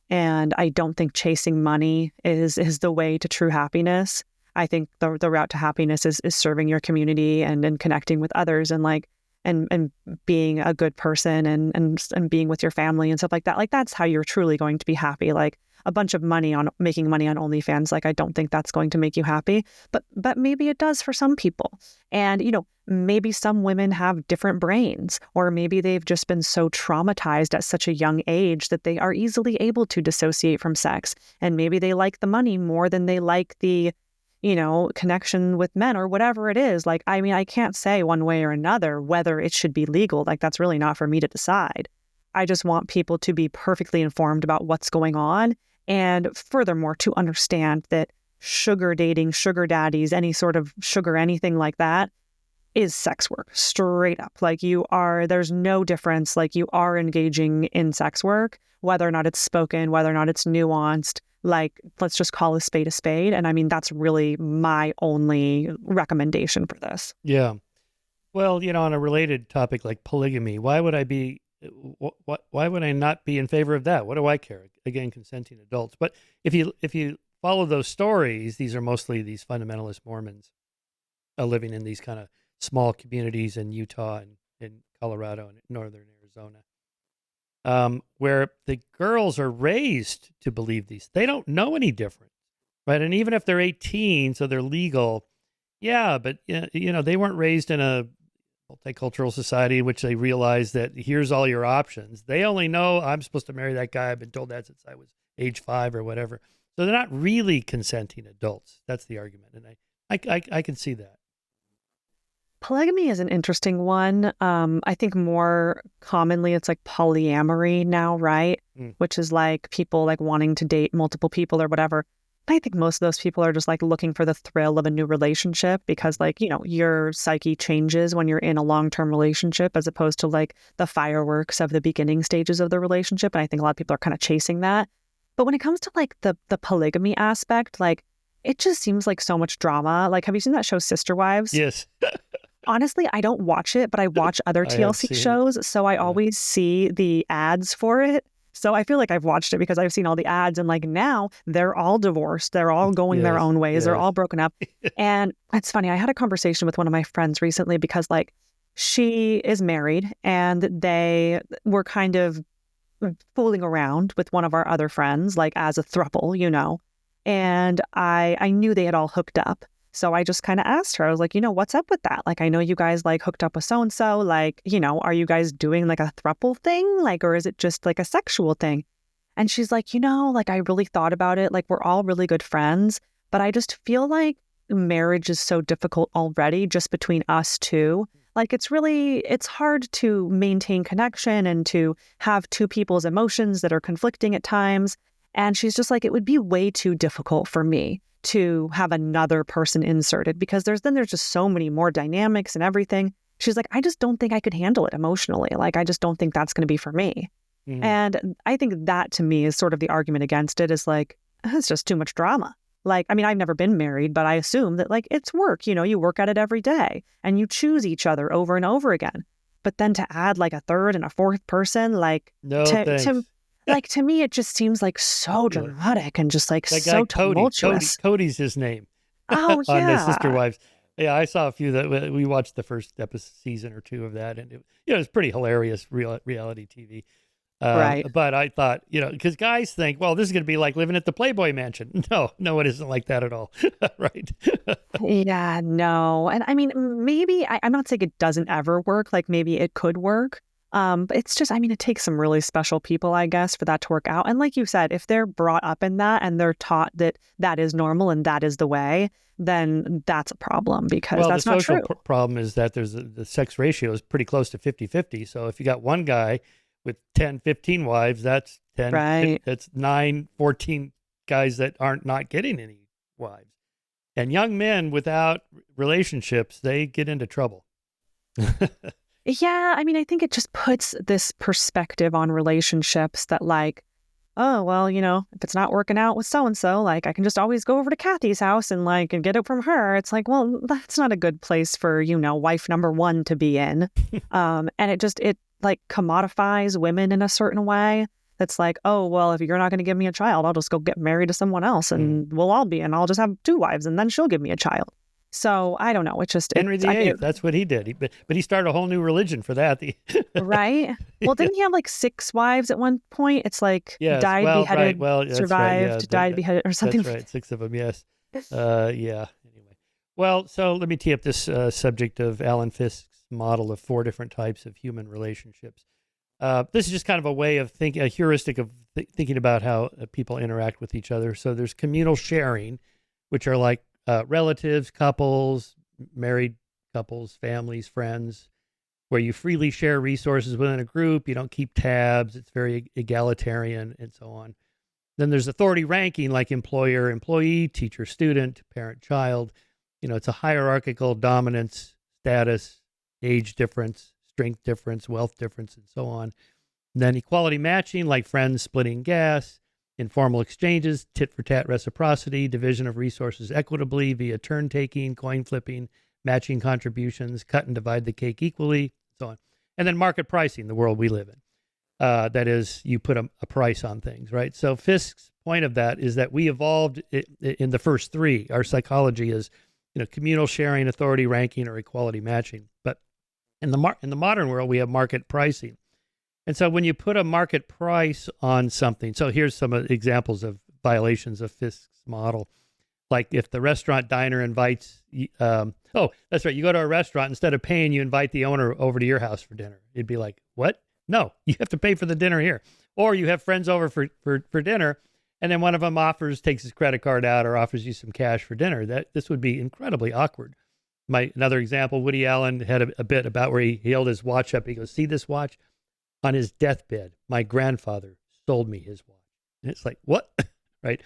And I don't think chasing money is the way to true happiness. I think the route to happiness is serving your community and connecting with others and being a good person and being with your family and stuff like that. Like, that's how you're truly going to be happy. Like, a bunch of money on making money on OnlyFans, like, I don't think that's going to make you happy, but maybe it does for some people. And, maybe some women have different brains, or maybe they've just been so traumatized at such a young age that they are easily able to dissociate from sex. And maybe they like the money more than they like the connection with men or whatever it is. Like, I can't say one way or another whether it should be legal. Like, that's really not for me to decide. I just want people to be perfectly informed about what's going on. And furthermore, to understand that sugar dating, sugar daddies, any sort of sugar, anything like that is sex work, straight up. Like, there's no difference. Like, you are engaging in sex work, whether or not it's spoken, whether or not it's nuanced. Like, let's just call a spade a spade. And that's really my only recommendation for this. Yeah. Well, on a related topic like polygamy, why would I not be in favor of that? What do I care? Again, consenting adults. But if you follow those stories, these are mostly these fundamentalist Mormons living in these kind of small communities in Utah and in Colorado and northern Arizona. Where the girls are raised to believe these. They don't know any different, right? And even if they're 18, so they're legal, yeah, but they weren't raised in a multicultural society in which they realize that here's all your options. They only know I'm supposed to marry that guy. I've been told that since I was age 5 or whatever. So they're not really consenting adults. That's the argument, and I can see that. Polygamy is an interesting one. I think more commonly it's like polyamory now, right? Which is like people like wanting to date multiple people or whatever. I think most of those people are just like looking for the thrill of a new relationship because like, your psyche changes when you're in a long-term relationship as opposed to like the fireworks of the beginning stages of the relationship. And I think a lot of people are kind of chasing that. But when it comes to like the polygamy aspect, like it just seems like so much drama. Like, have you seen that show Sister Wives? Yes. Honestly, I don't watch it, but I watch other I have TLC seen shows. So I always see the ads for it. So I feel like I've watched it because I've seen all the ads and like now they're all divorced. They're all going their own ways. They're all broken up. And it's funny. I had a conversation with one of my friends recently because like she is married and they were kind of fooling around with one of our other friends, like as a throuple. And I knew they had all hooked up. So I just kind of asked her, I was like, what's up with that? Like, I know you guys like hooked up with so-and-so, like, are you guys doing like a throuple thing? Like, or is it just like a sexual thing? And she's like, like I really thought about it. Like, we're all really good friends, but I just feel like marriage is so difficult already just between us two. Like, it's hard to maintain connection and to have two people's emotions that are conflicting at times. And she's just like, it would be way too difficult for me to have another person inserted because there's just so many more dynamics and everything. She's like, I just don't think I could handle it emotionally. Like, I just don't think that's going to be for me. Mm-hmm. And I think that to me is sort of the argument against it is like, it's just too much drama. Like, I mean, I've never been married, but I assume that like it's work, you work at it every day and you choose each other over and over again. But then to add like a third and a fourth person, like to me, it just seems like so dramatic and just like that so guy, tumultuous. Cody's his name. Oh, yeah. On the Sister Wives. Yeah, I saw a few that we watched the first season or two of that, and it was pretty hilarious reality TV. Right. But I thought, because guys think, well, this is going to be like living at the Playboy Mansion. No, it isn't like that at all. Right. Yeah, no. And I mean, maybe I'm not saying it doesn't ever work. Like maybe it could work. But it's just, I mean, it takes some really special people, I guess, for that to work out. And like you said, if they're brought up in that and they're taught that that is normal and that is the way, then that's a problem because that's not true. The social problem is that the sex ratio is pretty close to 50-50. So if you got one guy with 10, 15 wives, that's 10, right. That's 9, 14 guys that aren't not getting any wives. And young men without relationships, they get into trouble. Yeah, I mean, I think it just puts this perspective on relationships that like, oh, well, if it's not working out with so-and-so, like I can just always go over to Kathy's house and like and get it from her. It's like, well, that's not a good place for, wife number one to be in. And it like commodifies women in a certain way. That's like, oh, well, if you're not going to give me a child, I'll just go get married to someone else and I'll just have 2 wives and then she'll give me a child. So I don't know. It's just Henry VIII. That's what he did. But he started a whole new religion for that. Right. Well, didn't he have like 6 wives at one point? It's like died, beheaded, survived, died, beheaded, or something. That's right. 6 of them. Yes. Yeah. Anyway. Well, so let me tee up this subject of Alan Fisk's model of 4 different types of human relationships. This is just kind of a way of a heuristic of thinking about how people interact with each other. So there's communal sharing, which are like relatives, couples, married couples, families, friends, where you freely share resources within a group. You don't keep tabs. It's very egalitarian and so on. Then there's authority ranking like employer, employee, teacher, student, parent, child. It's a hierarchical dominance, status, age difference, strength difference, wealth difference, and so on. And then equality matching like friends splitting gas, informal exchanges, tit-for-tat reciprocity, division of resources equitably via turn-taking, coin flipping, matching contributions, cut and divide the cake equally, so on. And then market pricing, the world we live in. That is, you put a price on things, right? So Fisk's point of that is that we evolved in the first 3. Our psychology is, communal sharing, authority ranking, or equality matching. But in the modern world, we have market pricing. And so when you put a market price on something, so here's some examples of violations of Fisk's model. Like if the restaurant diner invites, that's right, you go to a restaurant, instead of paying, you invite the owner over to your house for dinner. It'd be like, what? No, you have to pay for the dinner here. Or you have friends over for dinner, and then one of them takes his credit card out or offers you some cash for dinner. This would be incredibly awkward. Another example, Woody Allen had a bit about where he held his watch up. He goes, see this watch? On his deathbed, my grandfather sold me his watch. And it's like, what? Right?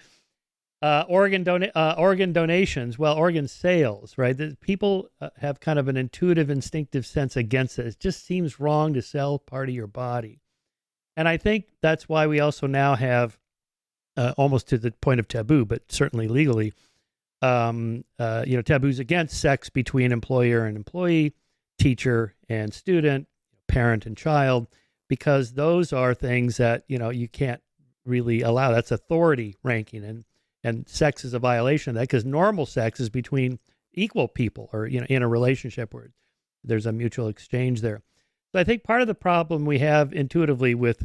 Organ donations, well, organ sales, right? People have kind of an intuitive, instinctive sense against it. It just seems wrong to sell part of your body. And I think that's why we also now have, almost to the point of taboo, but certainly legally, taboos against sex between employer and employee, teacher and student, parent and child, because those are things that, you can't really allow. That's authority ranking, and sex is a violation of that, because normal sex is between equal people, or, in a relationship where there's a mutual exchange there. So I think part of the problem we have intuitively with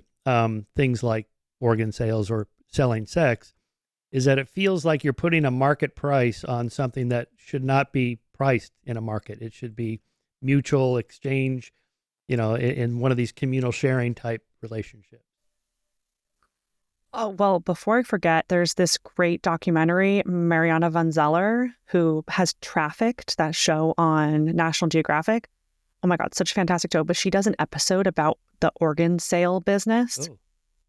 things like organ sales or selling sex is that it feels like you're putting a market price on something that should not be priced in a market. It should be mutual exchange, in one of these communal sharing type relationships. Oh, well, before I forget, there's this great documentary, Mariana Van Zeller, who has Trafficked, that show on National Geographic. Oh my God, such a fantastic show. But she does an episode about the organ sale business. Oh.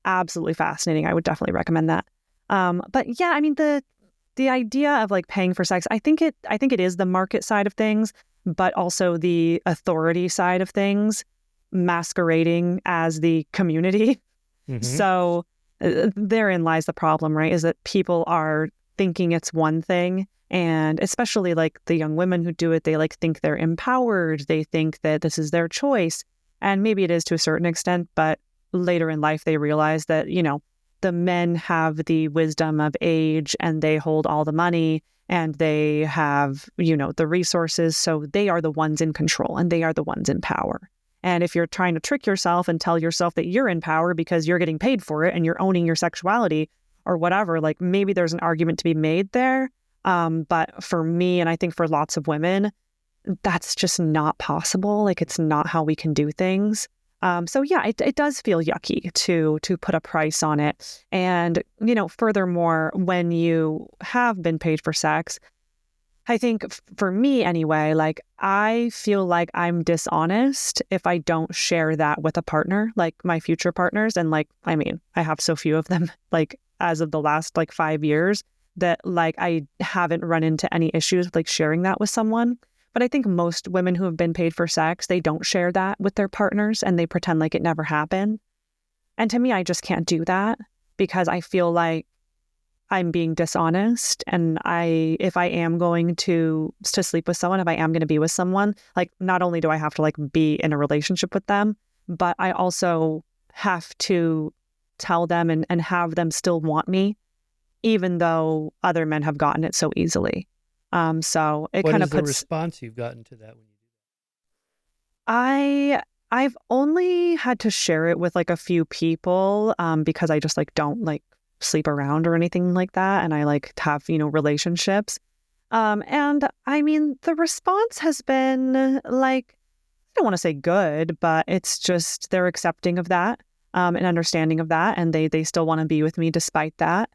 Absolutely fascinating. I would definitely recommend that. But yeah, I mean, the idea of like paying for sex, I think it is the market side of things, but also the authority side of things masquerading as the community. Mm-hmm. So therein lies the problem, right? Is that people are thinking it's one thing, and especially like the young women who do it, they like think they're empowered. They think that this is their choice, and maybe it is to a certain extent, but later in life they realize that, the men have the wisdom of age and they hold all the money and they have, the resources. So they are the ones in control and they are the ones in power. And if you're trying to trick yourself and tell yourself that you're in power because you're getting paid for it and you're owning your sexuality or whatever, like maybe there's an argument to be made there. But for me, and I think for lots of women, that's just not possible. Like, it's not how we can do things. So yeah, it does feel yucky to put a price on it. And, furthermore, when you have been paid for sex, I think for me anyway, like I feel like I'm dishonest if I don't share that with a partner, like my future partners. And like, I mean, I have so few of them, like as of the last like 5 years, that like I haven't run into any issues with like sharing that with someone. But I think most women who have been paid for sex, they don't share that with their partners and they pretend like it never happened. And to me, I just can't do that because I feel like I'm being dishonest. And if I am going to sleep with someone, if I am going to be with someone, like not only do I have to like be in a relationship with them, but I also have to tell them and have them still want me, even though other men have gotten it so easily. So it kind of puts... What is the response you've gotten to that when you do that? I've only had to share it with like a few people, because I just like don't like sleep around or anything like that, and I like have relationships. And I mean, the response has been like, I don't want to say good, but it's just they're accepting of that, and understanding of that, and they still want to be with me despite that,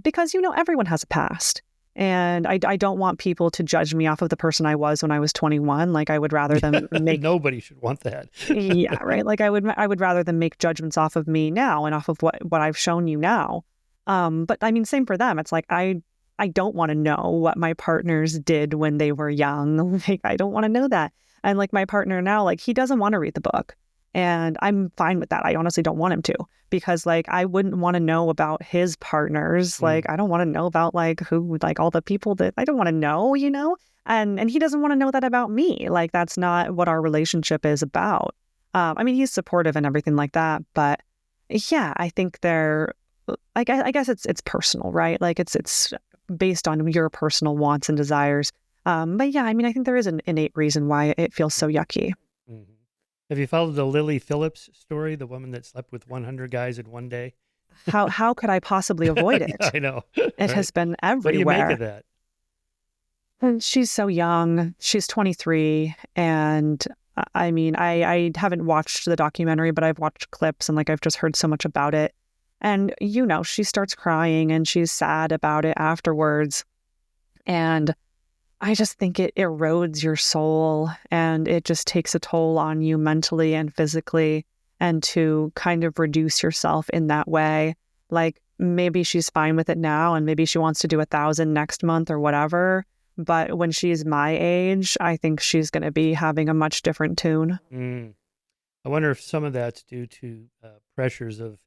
because everyone has a past. And I don't want people to judge me off of the person I was when I was 21. Like I would rather them make... Nobody should want that. Yeah, right. Like I would rather them make judgments off of me now and off of what I've shown you now. But I mean, same for them. It's like I don't want to know what my partners did when they were young. Like I don't want to know that. And like my partner now, like he doesn't want to read the book. And I'm fine with that. I honestly don't want him to, because like I wouldn't want to know about his partners. Like I don't want to know about like who, like all the people that I don't want to know, and he doesn't want to know that about me. Like that's not what our relationship is about. I mean, he's supportive and everything like that, but yeah, I think I guess it's personal, right? Like it's based on your personal wants and desires. But yeah, I mean, I think there is an innate reason why it feels so yucky. Mm-hmm. Have you followed the Lily Phillips story, the woman that slept with 100 guys in one day? How could I possibly avoid it? Yeah, I know. It has been everywhere. What do you make of that? And she's so young. She's 23. And I mean, I haven't watched the documentary, but I've watched clips and like I've just heard so much about it. And, she starts crying and she's sad about it afterwards. And I just think it erodes your soul and it just takes a toll on you mentally and physically. And to kind of reduce yourself in that way, like maybe she's fine with it now and maybe she wants to do 1,000 next month or whatever. But when she's my age, I think she's going to be having a much different tune. I wonder if some of that's due to pressures of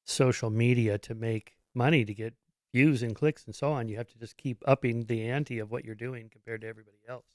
social media to make money, to get views and clicks and so on. You have to just keep upping the ante of what you're doing compared to everybody else.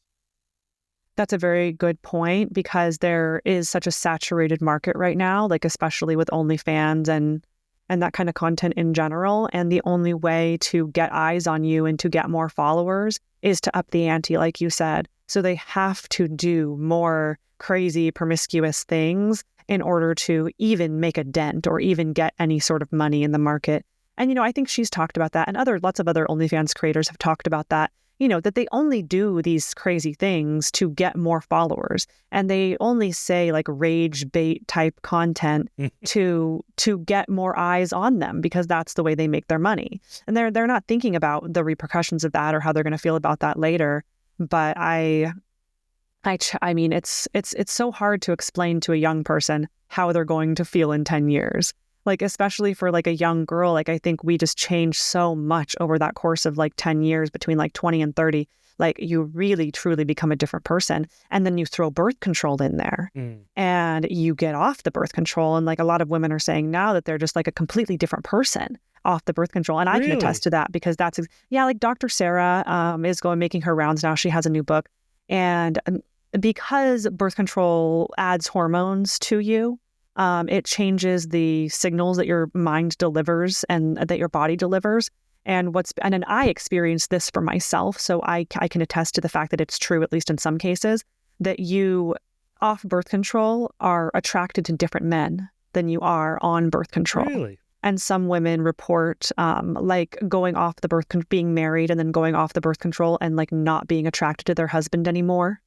That's a very good point, because there is such a saturated market right now, like especially with OnlyFans and that kind of content in general. And the only way to get eyes on you and to get more followers is to up the ante, like you said. So they have to do more crazy, promiscuous things in order to even make a dent or even get any sort of money in the market. And, I think she's talked about that, and lots of other OnlyFans creators have talked about that, that they only do these crazy things to get more followers. And they only say like rage bait type content to get more eyes on them, because that's the way they make their money. And they're not thinking about the repercussions of that or how they're going to feel about that later. But I mean, it's so hard to explain to a young person how they're going to feel in 10 years. Like, especially for like a young girl, like I think we just change so much over that course of like 10 years between like 20 and 30. Like you really, truly become a different person. And then you throw birth control in there and you get off the birth control. And like a lot of women are saying now that they're just like a completely different person off the birth control. And I can attest to that, because like Dr. Sarah is making her rounds now. She has a new book. And because birth control adds hormones to you, it changes the signals that your mind delivers and that your body delivers. And then I experienced this for myself, so I can attest to the fact that it's true, at least in some cases, that you off birth control are attracted to different men than you are on birth control. Really? And some women report like going off the being married and then going off the birth control and like not being attracted to their husband anymore,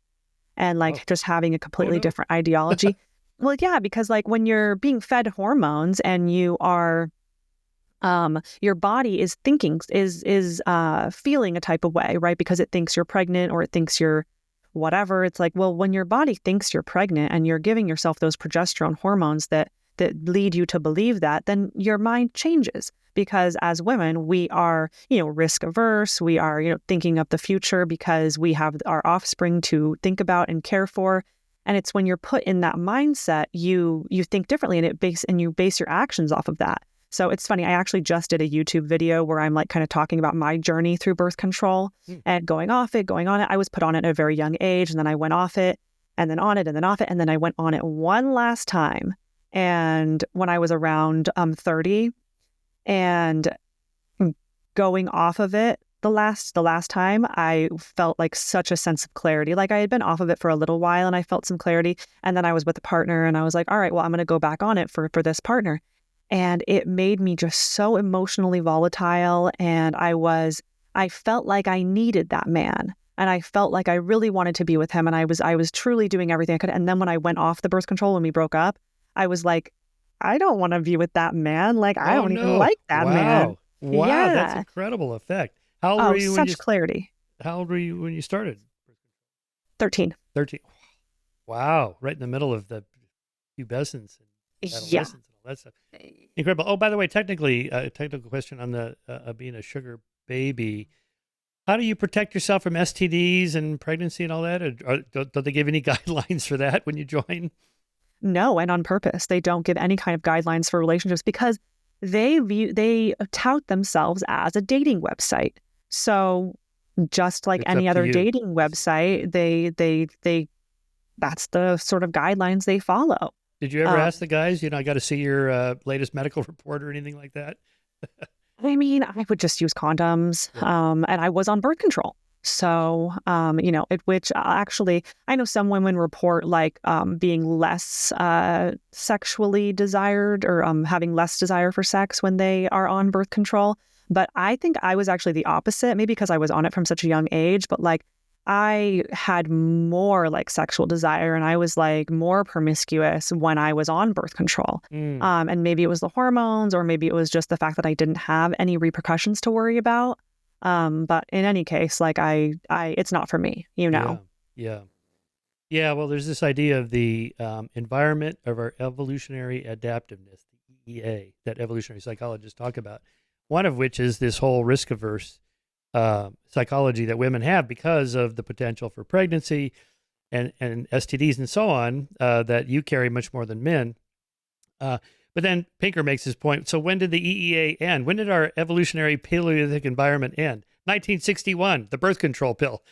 and like just having a completely different ideology. Well, yeah, because like when you're being fed hormones and you are, your body is feeling a type of way, right? Because it thinks you're pregnant or it thinks you're whatever. It's like, well, when your body thinks you're pregnant and you're giving yourself those progesterone hormones that lead you to believe that, then your mind changes. Because as women, we are, risk averse. We are, thinking of the future because we have our offspring to think about and care for. And it's when you're put in that mindset, you think differently, and you base your actions off of that. So it's funny. I actually just did a YouTube video where I'm like kind of talking about my journey through birth control and going on it. I was put on it at a very young age, and then I went off it, and then on it, and then off it, and then I went on it one last time. And when I was around 30, and going off of it, the last time, I felt like such a sense of clarity. Like I had been off of it for a little while and I felt some clarity. And then I was with a partner and I was like, all right, well, I'm going to go back on it for this partner. And it made me just so emotionally volatile. And I felt like I needed that man. And I felt like I really wanted to be with him. And I was truly doing everything I could. And then when I went off the birth control, when we broke up, I was like, I don't want to be with that man. Like, I don't even like that man. Wow, yeah. That's an incredible effect. How old were you clarity. How old were you when you started? 13. 13. Wow, right in the middle of the pubescence and adolescence and all that stuff. Incredible. Oh, by the way, technical question on the being a sugar baby. How do you protect yourself from STDs and pregnancy and all that? Or don't they give any guidelines for that when you join? No, and on purpose. They don't give any kind of guidelines for relationships because they tout themselves as a dating website. So just like any other dating website, they that's the sort of guidelines they follow. Did you ever ask the guys, I got to see your latest medical report or anything like that? I mean, I would just use condoms, and I was on birth control. So, which actually, I know some women report like being less sexually desired or having less desire for sex when they are on birth control. But I think I was actually the opposite, maybe because I was on it from such a young age. But like I had more like sexual desire and I was like more promiscuous when I was on birth control. And maybe it was the hormones or maybe it was just the fact that I didn't have any repercussions to worry about. But in any case, like it's not for me, Yeah. Well, there's this idea of the environment of our evolutionary adaptiveness, the EEA, that evolutionary psychologists talk about. one of which is this whole risk-averse psychology that women have because of the potential for pregnancy and STDs and so on that you carry much more than men. But then Pinker makes his point. So when did the EEA end? When did our evolutionary Paleolithic environment end? 1961, the birth control pill,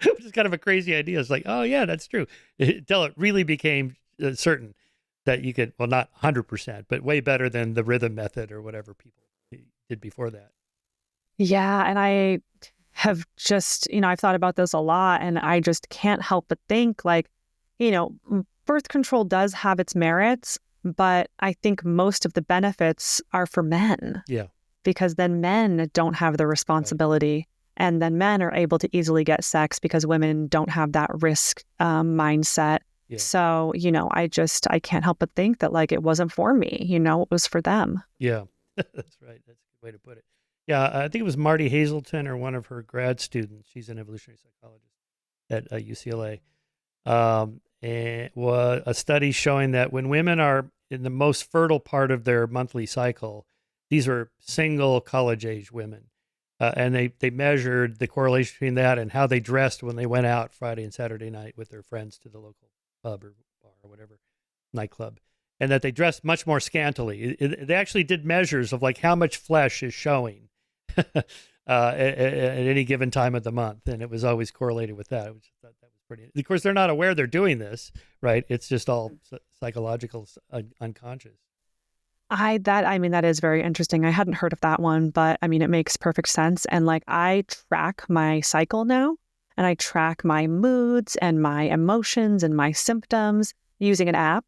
which is kind of a crazy idea. It's like, oh yeah, that's true. Until it really became certain that you could, well, not 100%, but way better than the rhythm method or whatever people did before that. Yeah. And I have just, I've thought about this a lot, and I just can't help but think like, birth control does have its merits, but I think most of the benefits are for men. Yeah. Because then men don't have the responsibility. Right. And then men are able to easily get sex because women don't have that risk mindset. Yeah. So, I can't help but think that like it wasn't for me, it was for them. Yeah, that's right. That's a good way to put it. Yeah, I think it was Marty Hazelton or one of her grad students. She's an evolutionary psychologist at UCLA. And was a study showing that when women are in the most fertile part of their monthly cycle, these are single college-age women. And they measured the correlation between that and how they dressed when they went out Friday and Saturday night with their friends to the local pub or bar or whatever, nightclub, and that they dressed much more scantily. They actually did measures of like how much flesh is showing at any given time of the month, and it was always correlated with that. Which that was pretty. Of course, they're not aware they're doing this, right? It's just all psychological, unconscious. That is very interesting. I hadn't heard of that one, but it makes perfect sense. And like, I track my cycle now, and I track my moods and my emotions and my symptoms using an app,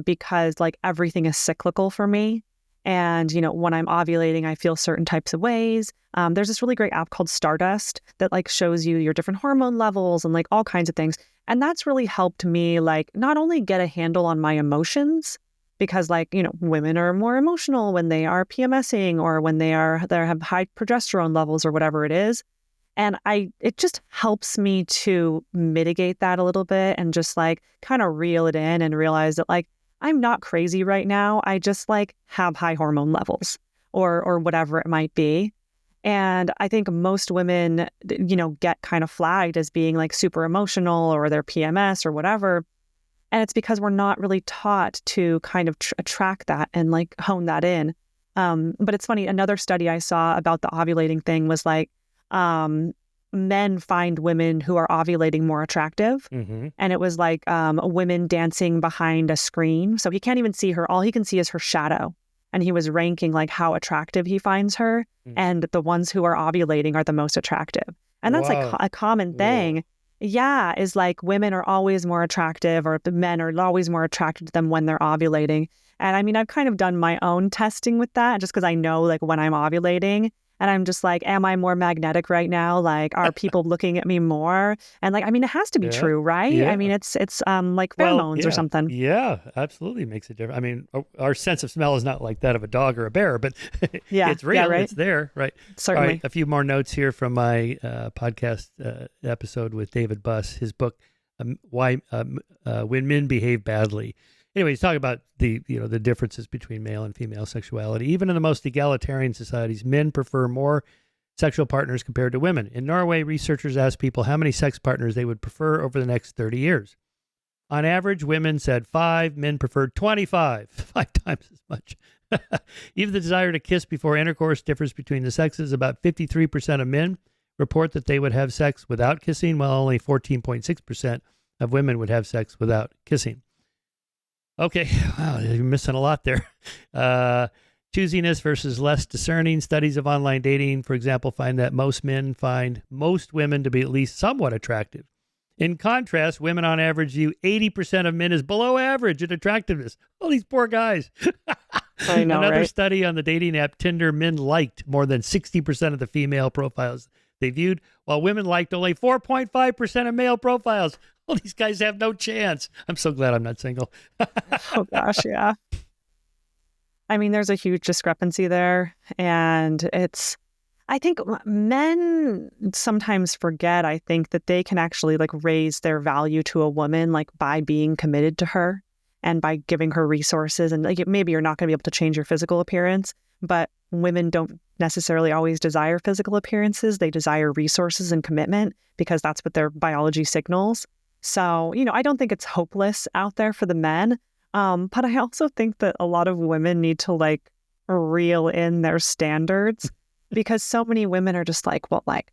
because like everything is cyclical for me. And, when I'm ovulating, I feel certain types of ways. There's this really great app called Stardust that like shows you your different hormone levels and like all kinds of things. And that's really helped me like not only get a handle on my emotions, because like, women are more emotional when they are PMSing or when they have high progesterone levels or whatever it is. And it just helps me to mitigate that a little bit and just like kind of reel it in and realize that like, I'm not crazy right now. I just like have high hormone levels or whatever it might be. And I think most women, get kind of flagged as being like super emotional or they're PMS or whatever. And it's because we're not really taught to kind of track that and like hone that in. But it's funny, another study I saw about the ovulating thing was like, men find women who are ovulating more attractive. Mm-hmm. And it was like women dancing behind a screen. So he can't even see her. All he can see is her shadow. And he was ranking like how attractive he finds her. Mm-hmm. And the ones who are ovulating are the most attractive. And that's like a common thing. Whoa. Yeah, is like women are always more attractive, or the men are always more attracted to them when they're ovulating. And I've kind of done my own testing with that just because I know like when I'm ovulating. And I'm just like, am I more magnetic right now? Like, are people looking at me more? And like, it has to be true, right? Yeah. It's like pheromones or something. Yeah, absolutely makes a difference. Our sense of smell is not like that of a dog or a bear, but it's real. Yeah, right? It's there, right? Certainly. All right, a few more notes here from my podcast episode with David Buss, his book, Why When Men Behave Badly. Anyway, he's talking about the differences between male and female sexuality. Even in the most egalitarian societies, men prefer more sexual partners compared to women. In Norway, researchers asked people how many sex partners they would prefer over the next 30 years. On average, women said 5, men preferred 25, 5 times as much. Even the desire to kiss before intercourse differs between the sexes. About 53% of men report that they would have sex without kissing, while only 14.6% of women would have sex without kissing. Okay, wow, you're missing a lot there. Choosiness versus less discerning. Studies of online dating, for example, find that most men find most women to be at least somewhat attractive. In contrast, women on average view 80% of men as below average in attractiveness. Oh, these poor guys. I know, Another right? study on the dating app Tinder, men liked more than 60% of the female profiles they viewed, while women liked only 4.5% of male profiles. Oh, these guys have no chance. I'm so glad I'm not single. Oh, gosh, yeah. There's a huge discrepancy there. And I think men sometimes forget, I think, that they can actually like raise their value to a woman, like by being committed to her and by giving her resources. And like maybe you're not going to be able to change your physical appearance, but women don't necessarily always desire physical appearances. They desire resources and commitment because that's what their biology signals. So, I don't think it's hopeless out there for the men. But I also think that a lot of women need to like reel in their standards because so many women are just like, well, like,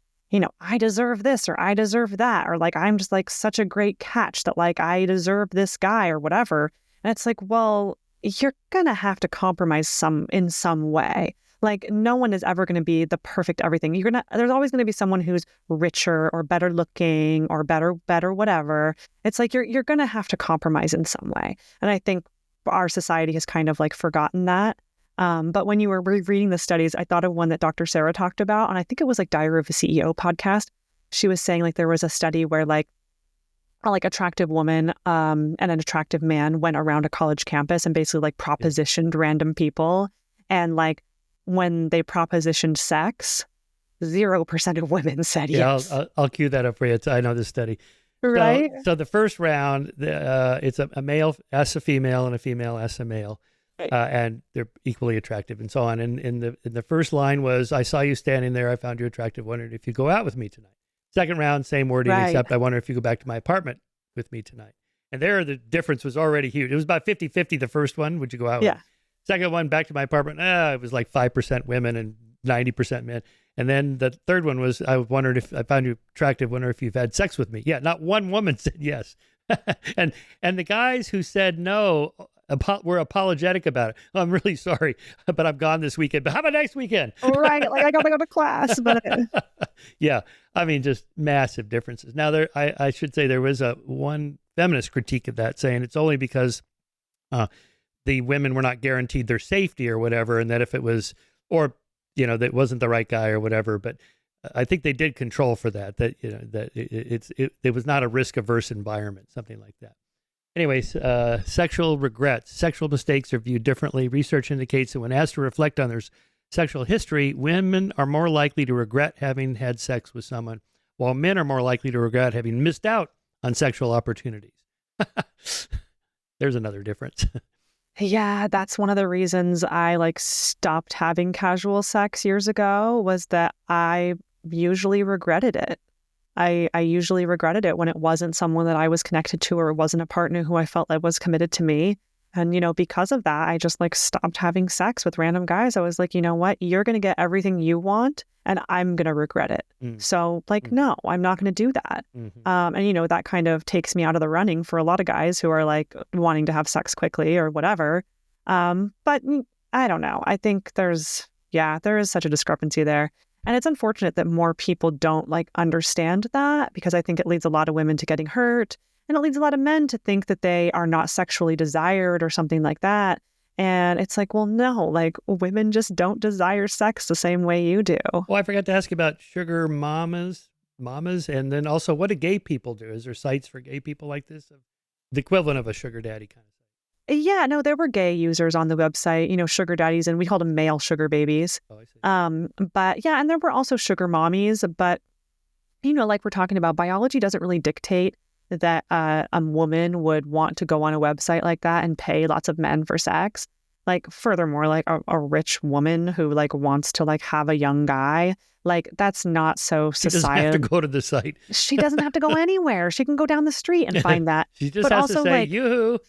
I deserve this or I deserve that, or like, I'm just like such a great catch that like I deserve this guy or whatever. And it's like, well, you're going to have to compromise in some way. Like no one is ever going to be the perfect everything. There's always going to be someone who's richer or better looking or better, whatever. It's like, you're going to have to compromise in some way. And I think our society has kind of like forgotten that. But when you were reading the studies, I thought of one that Dr. Sarah talked about, and I think it was like Diary of a CEO podcast. She was saying like there was a study where like attractive woman and an attractive man went around a college campus and basically like propositioned random people. And like when they propositioned sex, 0% of women said yes. I'll cue that up for you. I know this study. Right. So the first round, it's a male asks a female and a female asks a male. Right. And they're equally attractive and so on. And in the first line was, I saw you standing there. I found you attractive. Wondered if you go out with me tonight. Second round, same wording, except I wonder if you go back to my apartment with me tonight. And there, the difference was already huge. It was about 50-50, the first one. Would you go out with me? Second one, back to my apartment. It was like 5% women and 90% men. And then the third one was, I wondered if I found you attractive. Wonder if you've had sex with me. Yeah, not one woman said yes. and the guys who said no were apologetic about it. Oh, I'm really sorry, but I'm gone this weekend. But how about next weekend? Right, like I got to go to class. But yeah, I mean, just massive differences. Now, I should say there was one feminist critique of that, saying it's only because the women were not guaranteed their safety or whatever, and that if it was, or that wasn't the right guy or whatever. But I think they did control for that. That that it was not a risk averse environment, something like that. Anyways, sexual regrets. Sexual mistakes are viewed differently. Research indicates that when asked to reflect on their sexual history, women are more likely to regret having had sex with someone, while men are more likely to regret having missed out on sexual opportunities. There's another difference. Yeah, that's one of the reasons I stopped having casual sex years ago, was that I usually regretted it. I usually regretted it when it wasn't someone that I was connected to, or it wasn't a partner who I felt like was committed to me. And, because of that, I just stopped having sex with random guys. I was like, you know what? You're going to get everything you want and I'm going to regret it. So no, I'm not going to do that. And, that kind of takes me out of the running for a lot of guys who are wanting to have sex quickly or whatever. But I don't know. I think there is such a discrepancy there. And it's unfortunate that more people don't understand that, because I think it leads a lot of women to getting hurt, and it leads a lot of men to think that they are not sexually desired or something like that. And it's like, well, no, women just don't desire sex the same way you do. Well, I forgot to ask you about sugar mamas, and then also, what do gay people do? Is there sites for gay people like this? The equivalent of a sugar daddy kind of site? Yeah, no, there were gay users on the website, sugar daddies, and we called them male sugar babies. Oh, I see. But yeah, and there were also sugar mommies. But, like we're talking about, biology doesn't really dictate that a woman would want to go on a website like that and pay lots of men for sex. Furthermore, a rich woman who wants to have a young guy, that's not so societal. She doesn't have to go to the site. She doesn't have to go anywhere. She can go down the street and find that. She just has to say, yoo-hoo.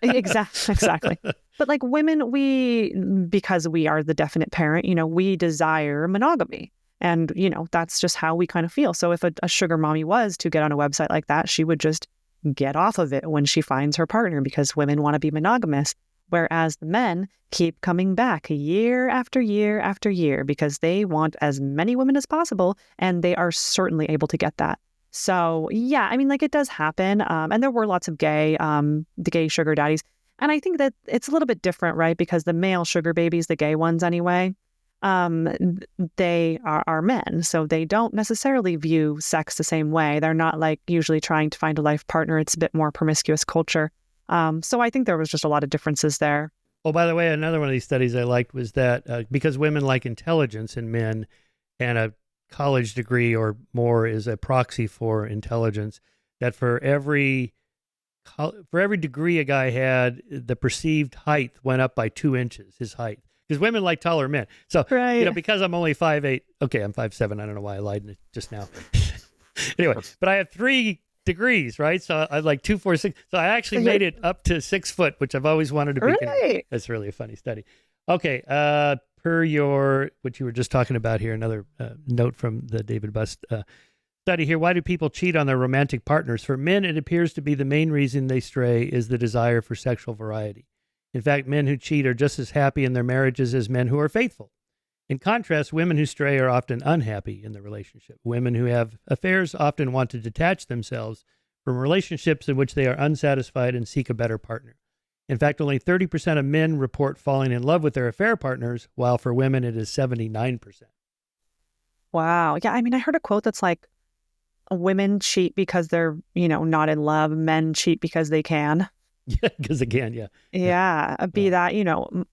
Exactly. But women, because we are the definite parent, we desire monogamy. And, that's just how we kind of feel. So if a sugar mommy was to get on a website like that, she would just get off of it when she finds her partner, because women want to be monogamous. Whereas the men keep coming back year after year after year because they want as many women as possible, and they are certainly able to get that. So yeah, I mean, it does happen. And there were lots of the gay sugar daddies. And I think that it's a little bit different, right? Because the male sugar babies, the gay ones anyway, they are men. So they don't necessarily view sex the same way. They're not usually trying to find a life partner. It's a bit more promiscuous culture. So I think there was just a lot of differences there. Oh, by the way, another one of these studies I liked was that because women like intelligence in men, and a college degree or more is a proxy for intelligence, that for every degree a guy had, the perceived height went up by 2 inches, his height, because women like taller men. So, Right. because I'm only 5'8", okay, I'm 5'7". I don't know why I lied just now. Anyway, but I have 3 degrees, right? So I'm like 2, 4, 6. So I actually made it up to 6 foot, which I've always wanted to be. Right. That's really a funny study. Okay, per what you were just talking about here, another note from the David Bust study here. Why do people cheat on their romantic partners? For men, it appears to be the main reason they stray is the desire for sexual variety. In fact, men who cheat are just as happy in their marriages as men who are faithful. In contrast, women who stray are often unhappy in the relationship. Women who have affairs often want to detach themselves from relationships in which they are unsatisfied and seek a better partner. In fact, only 30% of men report falling in love with their affair partners, while for women it is 79%. Wow. Yeah. I mean, I heard a quote that's like, women cheat because they're, not in love. Men cheat because they can. Yeah, because again, yeah. Yeah. Be that,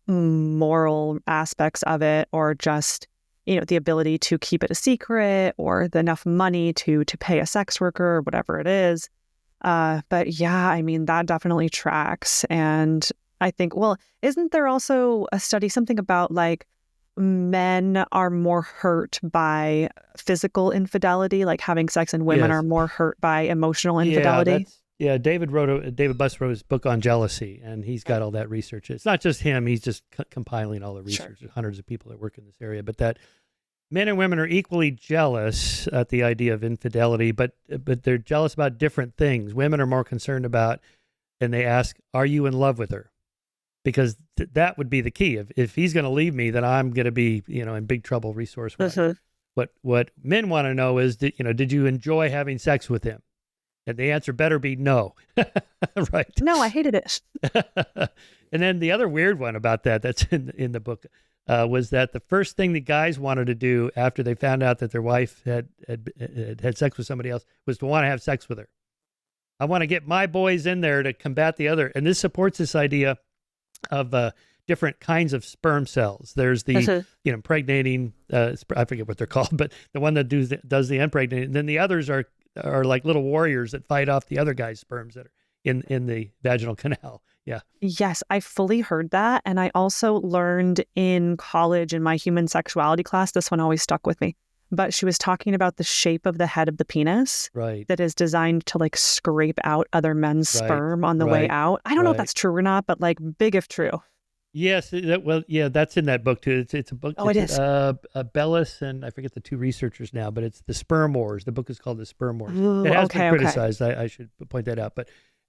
moral aspects of it, or just, the ability to keep it a secret, or enough money to pay a sex worker or whatever it is. But yeah, I mean, that definitely tracks. And I think, well, isn't there also a study, something about like men are more hurt by physical infidelity, like having sex, and women are more hurt by emotional infidelity? David Buss wrote his book on jealousy, and he's got all that research. It's not just him; he's just compiling all the research. There's hundreds of people that work in this area, but that men and women are equally jealous at the idea of infidelity, but they're jealous about different things. Women are more concerned about, and they ask, "Are you in love with her?" Because that would be the key. If he's going to leave me, then I'm going to be, in big trouble resource-wise. What men want to know is, did you enjoy having sex with him? And the answer better be no. Right. No, I hated it. And then the other weird one about that's in the book was that the first thing the guys wanted to do after they found out that their wife had sex with somebody else was to want to have sex with her. I want to get my boys in there to combat the other. And this supports this idea of different kinds of sperm cells. There's the impregnating, I forget what they're called, but the one that does the impregnating. And then the others are like little warriors that fight off the other guy's sperms that are in the vaginal canal. Yeah. Yes, I fully heard that. And I also learned in college in my human sexuality class, this one always stuck with me, but she was talking about the shape of the head of the penis, right, that is designed to like scrape out other men's sperm on the way out. I don't know if that's true or not, but like big if true. Yes, that's in that book too. It's a book. Oh, it is. Bellis and I forget the 2 researchers now, but it's the Sperm Wars. The book is called The Sperm Wars. Ooh, it has been criticized. I should point that out,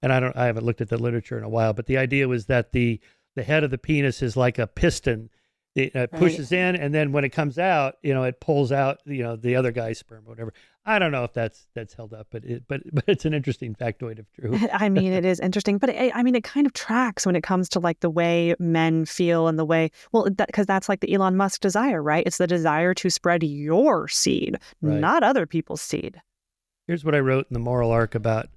I haven't looked at the literature in a while. But the idea was that the head of the penis is like a piston. It pushes in, and then when it comes out, it pulls out, the other guy's sperm or whatever. I don't know if that's held up, but it's an interesting factoid if true. I mean, it is interesting, but it kind of tracks when it comes to like the way men feel and the way, because that's like the Elon Musk desire, right? It's the desire to spread your seed, not other people's seed. Here's what I wrote in the moral arc about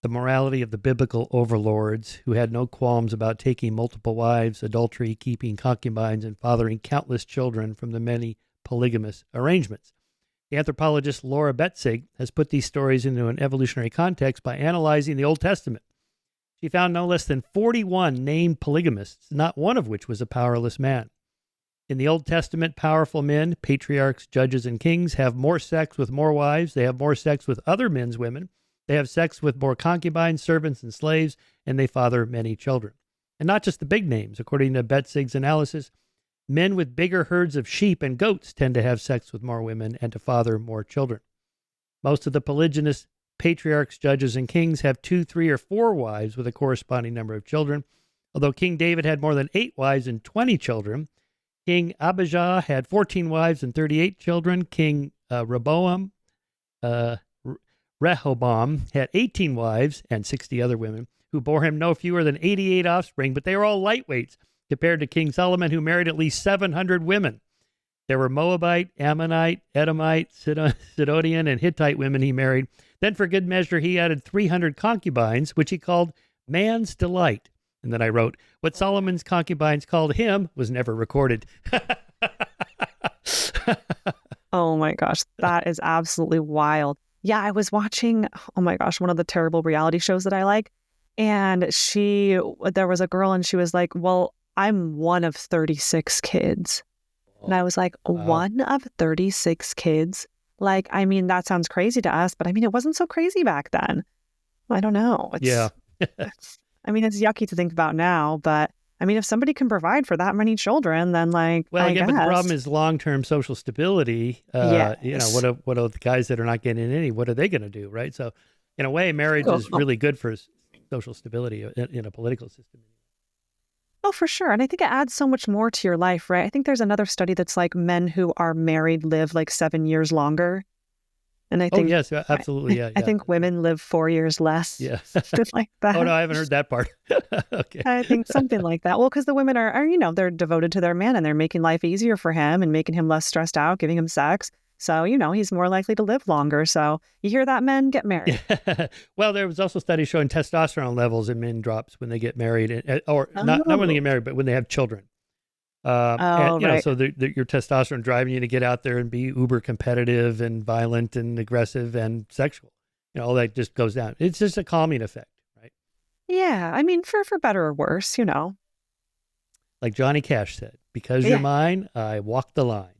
the morality of the biblical overlords who had no qualms about taking multiple wives, adultery, keeping concubines, and fathering countless children from the many polygamous arrangements. The anthropologist Laura Betzig has put these stories into an evolutionary context by analyzing the Old Testament. She found no less than 41 named polygamists, not one of which was a powerless man. In the Old Testament, powerful men, patriarchs, judges, and kings have more sex with more wives. They have more sex with other men's women. They have sex with more concubines, servants, and slaves, and they father many children. And not just the big names. According to Betzig's analysis, men with bigger herds of sheep and goats tend to have sex with more women and to father more children. Most of the polygynous patriarchs, judges, and kings have 2, 3, or 4 wives with a corresponding number of children. Although King David had more than 8 wives and 20 children, King Abijah had 14 wives and 38 children. King Rehoboam had 18 wives and 60 other women who bore him no fewer than 88 offspring, but they were all lightweights compared to King Solomon, who married at least 700 women. There were Moabite, Ammonite, Edomite, Sidonian, and Hittite women he married. Then for good measure, he added 300 concubines, which he called man's delight. And then I wrote, what Solomon's concubines called him was never recorded. Oh my gosh, that is absolutely wild. Yeah, I was watching, oh my gosh, one of the terrible reality shows that I like. And there was a girl and she was like, well, I'm one of 36 kids. And I was like, Wow. one of 36 kids? Like, I mean, that sounds crazy to us, but I mean, it wasn't so crazy back then. I don't know. Yeah. I mean, it's yucky to think about now, but I mean, if somebody can provide for that many children, then like, Well, I yeah, guess. but the problem is long-term social stability. Yes. You know, what are the guys that are not getting any? What are they going to do, right? So, in a way, marriage is really good for social stability in a political system. Oh, for sure. And I think it adds so much more to your life, right? I think there's another study that's like men who are married live like 7 years longer. And I Oh, think, yes, absolutely. Yeah. I think women live 4 years less. Yeah. Something like that. Oh, no, I haven't heard that part. Okay. I think something like that. Well, because the women are, you know, they're devoted to their man and they're making life easier for him and making him less stressed out, giving him sex. So, you know, he's more likely to live longer. So you hear that, men get married. Well, there was also studies showing testosterone levels in men drops when they get married, or not when they get married, but when they have children. And, you know, right. so your testosterone driving you to get out there and be uber competitive and violent and aggressive and sexual. You know, all that just goes down. It's just a calming effect, right? Yeah. I mean, for better or worse, you know. Like Johnny Cash said, because you're Yeah. mine, I walk the line.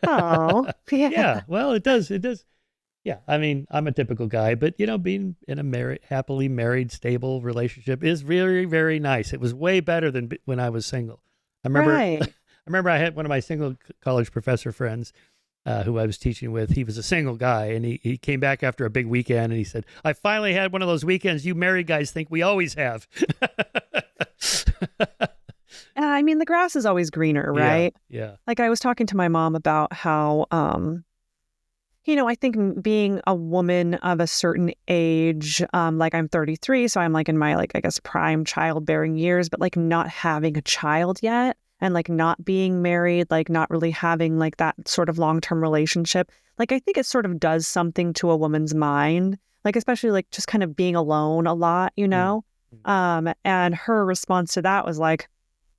Oh, yeah. Yeah, well, it does. It does. Yeah, I mean, I'm a typical guy, but you know, being in a happily married, stable relationship is very, very nice. It was way better than when I was single. I remember, Right. I remember I had one of my single college professor friends who I was teaching with. He was a single guy, and he came back after a big weekend, and he said, "I finally had one of those weekends you married guys think we always have." I mean, the grass is always greener, right? Yeah. Like I was talking to my mom about how, you know, I think being a woman of a certain age, like I'm 33, so I'm like in my, like, I guess, prime childbearing years, but like not having a child yet and like not being married, like not really having like that sort of long-term relationship. Like, I think it sort of does something to a woman's mind, like, especially like just kind of being alone a lot, you know? And her response to that was like,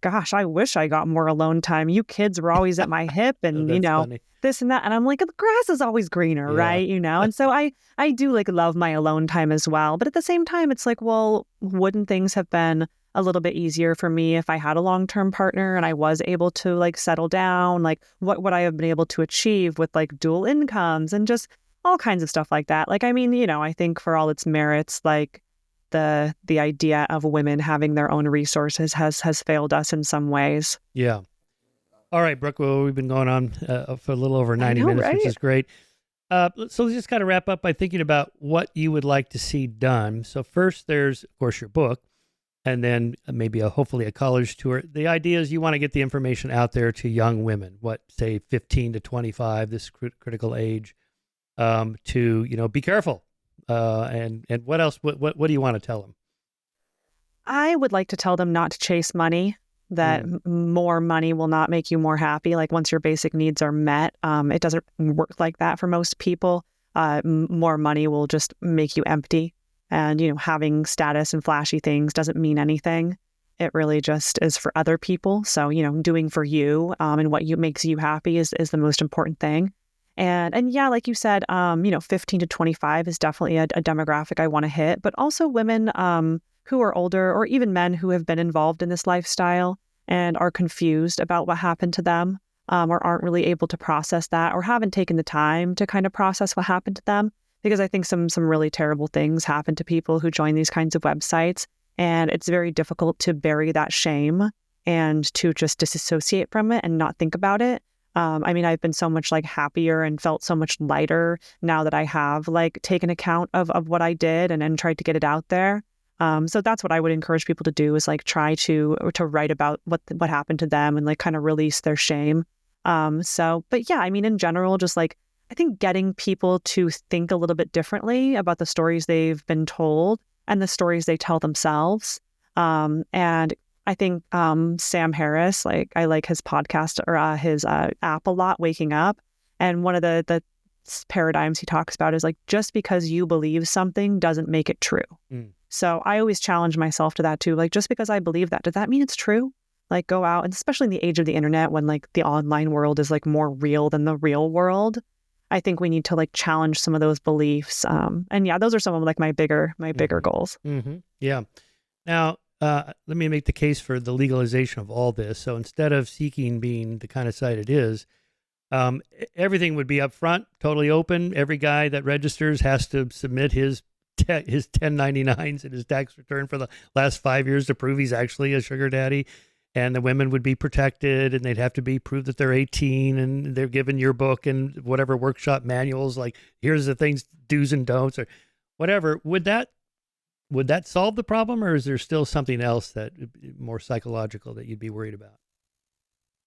gosh, I wish I got more alone time. You kids were always at my hip Oh, and, you that's know, funny. this and that. And I'm like, the grass is always greener, Yeah. right? You know? And so I do like love my alone time as well. But at the same time, it's like, well, wouldn't things have been a little bit easier for me if I had a long-term partner and I was able to like settle down? Like what would I have been able to achieve with like dual incomes and just all kinds of stuff like that? Like, I mean, you know, I think for all its merits, like the idea of women having their own resources has failed us in some ways. Yeah. All right, Brooke. Well, we've been going on for a little over 90 minutes, right? which is great. So let's just kind of wrap up by thinking about what you would like to see done. So first, there's, of course, your book, and then maybe hopefully a college tour. The idea is you want to get the information out there to young women, say 15 to 25, this critical age, to, you know, be careful. And what else? What do you want to tell them? I would like to tell them not to chase money, that more money will not make you more happy. Like once your basic needs are met, it doesn't work like that for most people. More money will just make you empty. And, you know, having status and flashy things doesn't mean anything. It really just is for other people. So, you know, doing for you and what makes you happy is the most important thing. And yeah, like you said, you know, 15 to 25 is definitely a demographic I want to hit, but also women who are older or even men who have been involved in this lifestyle and are confused about what happened to them or aren't really able to process that or haven't taken the time to kind of process what happened to them. Because I think some really terrible things happen to people who join these kinds of websites. And it's very difficult to bury that shame and to just disassociate from it and not think about it. I mean, I've been so much like happier and felt so much lighter now that I have like taken account of what I did and tried to get it out there. So that's what I would encourage people to do is like try to write about what happened to them and like kind of release their shame. But yeah, I mean, in general, just like I think getting people to think a little bit differently about the stories they've been told and the stories they tell themselves. And I think Sam Harris, like I like his podcast or his app a lot, Waking Up. And one of the paradigms he talks about is like, just because you believe something doesn't make it true. So I always challenge myself to that too. Like, just because I believe that, does that mean it's true? Like go out, and especially in the age of the internet when like the online world is like more real than the real world. I think we need to like challenge some of those beliefs. And yeah, those are some of like my bigger goals. Yeah. Now, let me make the case for the legalization of all this. So instead of Seeking being the kind of site it is, everything would be up front, totally open. Every guy that registers has to submit his 1099s and his tax return for the last 5 years to prove he's actually a sugar daddy. And the women would be protected, and they'd have to be proved that they're 18, and they're given your book and whatever workshop manuals, like here's the things, do's and don'ts, or whatever. Would that solve the problem, or is there still something else that more psychological that you'd be worried about?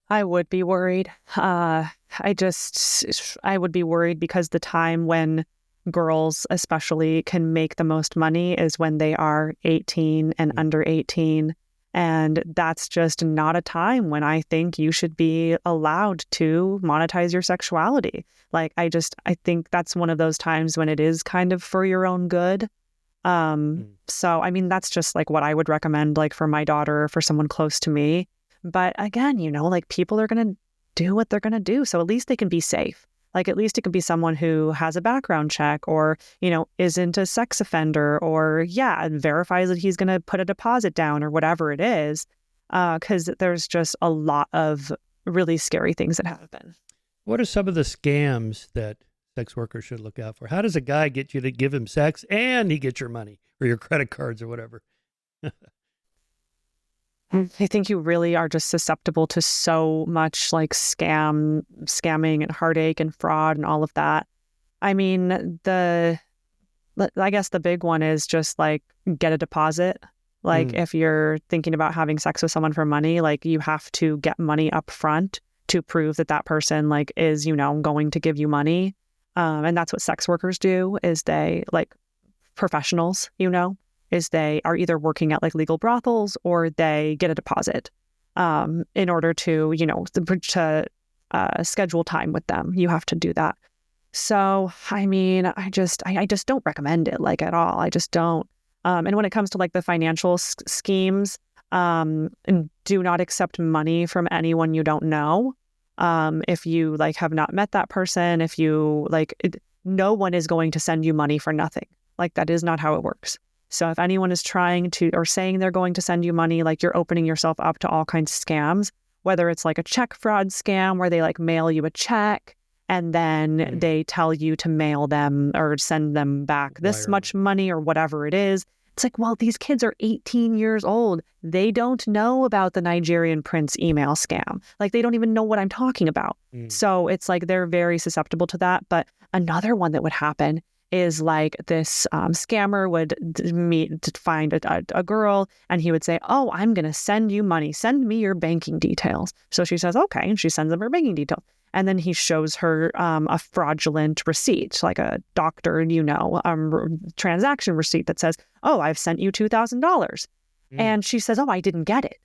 I would be worried. I would be worried because the time when girls especially can make the most money is when they are 18 and under 18. And that's just not a time when I think you should be allowed to monetize your sexuality. Like, I think that's one of those times when it is kind of for your own good. So, I mean, that's just like what I would recommend, like for my daughter or for someone close to me. But again, like people are going to do what they're going to do. So at least they can be safe. Like, at least it can be someone who has a background check or, isn't a sex offender or, verifies that he's going to put a deposit down or whatever it is. Because there's just a lot of really scary things that happen. What are some of the scams that sex workers should look out for? How does a guy get you to give him sex and he gets your money or your credit cards or whatever? I think you really are just susceptible to so much like scamming and heartache and fraud and all of that. I mean, I guess the big one is just like get a deposit. Like if you're thinking about having sex with someone for money, like you have to get money up front to prove that person like is, going to give you money. And that's what sex workers do is they like professionals, is they are either working at like legal brothels or they get a deposit in order to, schedule time with them. You have to do that. So, I mean, I just don't recommend it like at all. I just don't. And when it comes to like the financial schemes, do not accept money from anyone you don't know. If you like have not met that person, if you no one is going to send you money for nothing. Like that is not how it works. So if anyone is trying to or saying they're going to send you money, like you're opening yourself up to all kinds of scams, whether it's like a check fraud scam where they like mail you a check and then they tell you to mail them or send them back this much money or whatever it is. It's like, well, these kids are 18 years old. They don't know about the Nigerian prince email scam. Like they don't even know what I'm talking about. So it's like they're very susceptible to that. But another one that would happen is like this scammer would find a girl and he would say, oh, I'm going to send you money. Send me your banking details. So she says, okay. And she sends him her banking details. And then he shows her a fraudulent receipt, like a doctor, transaction receipt that says, oh, I've sent you $2,000. And she says, oh, I didn't get it.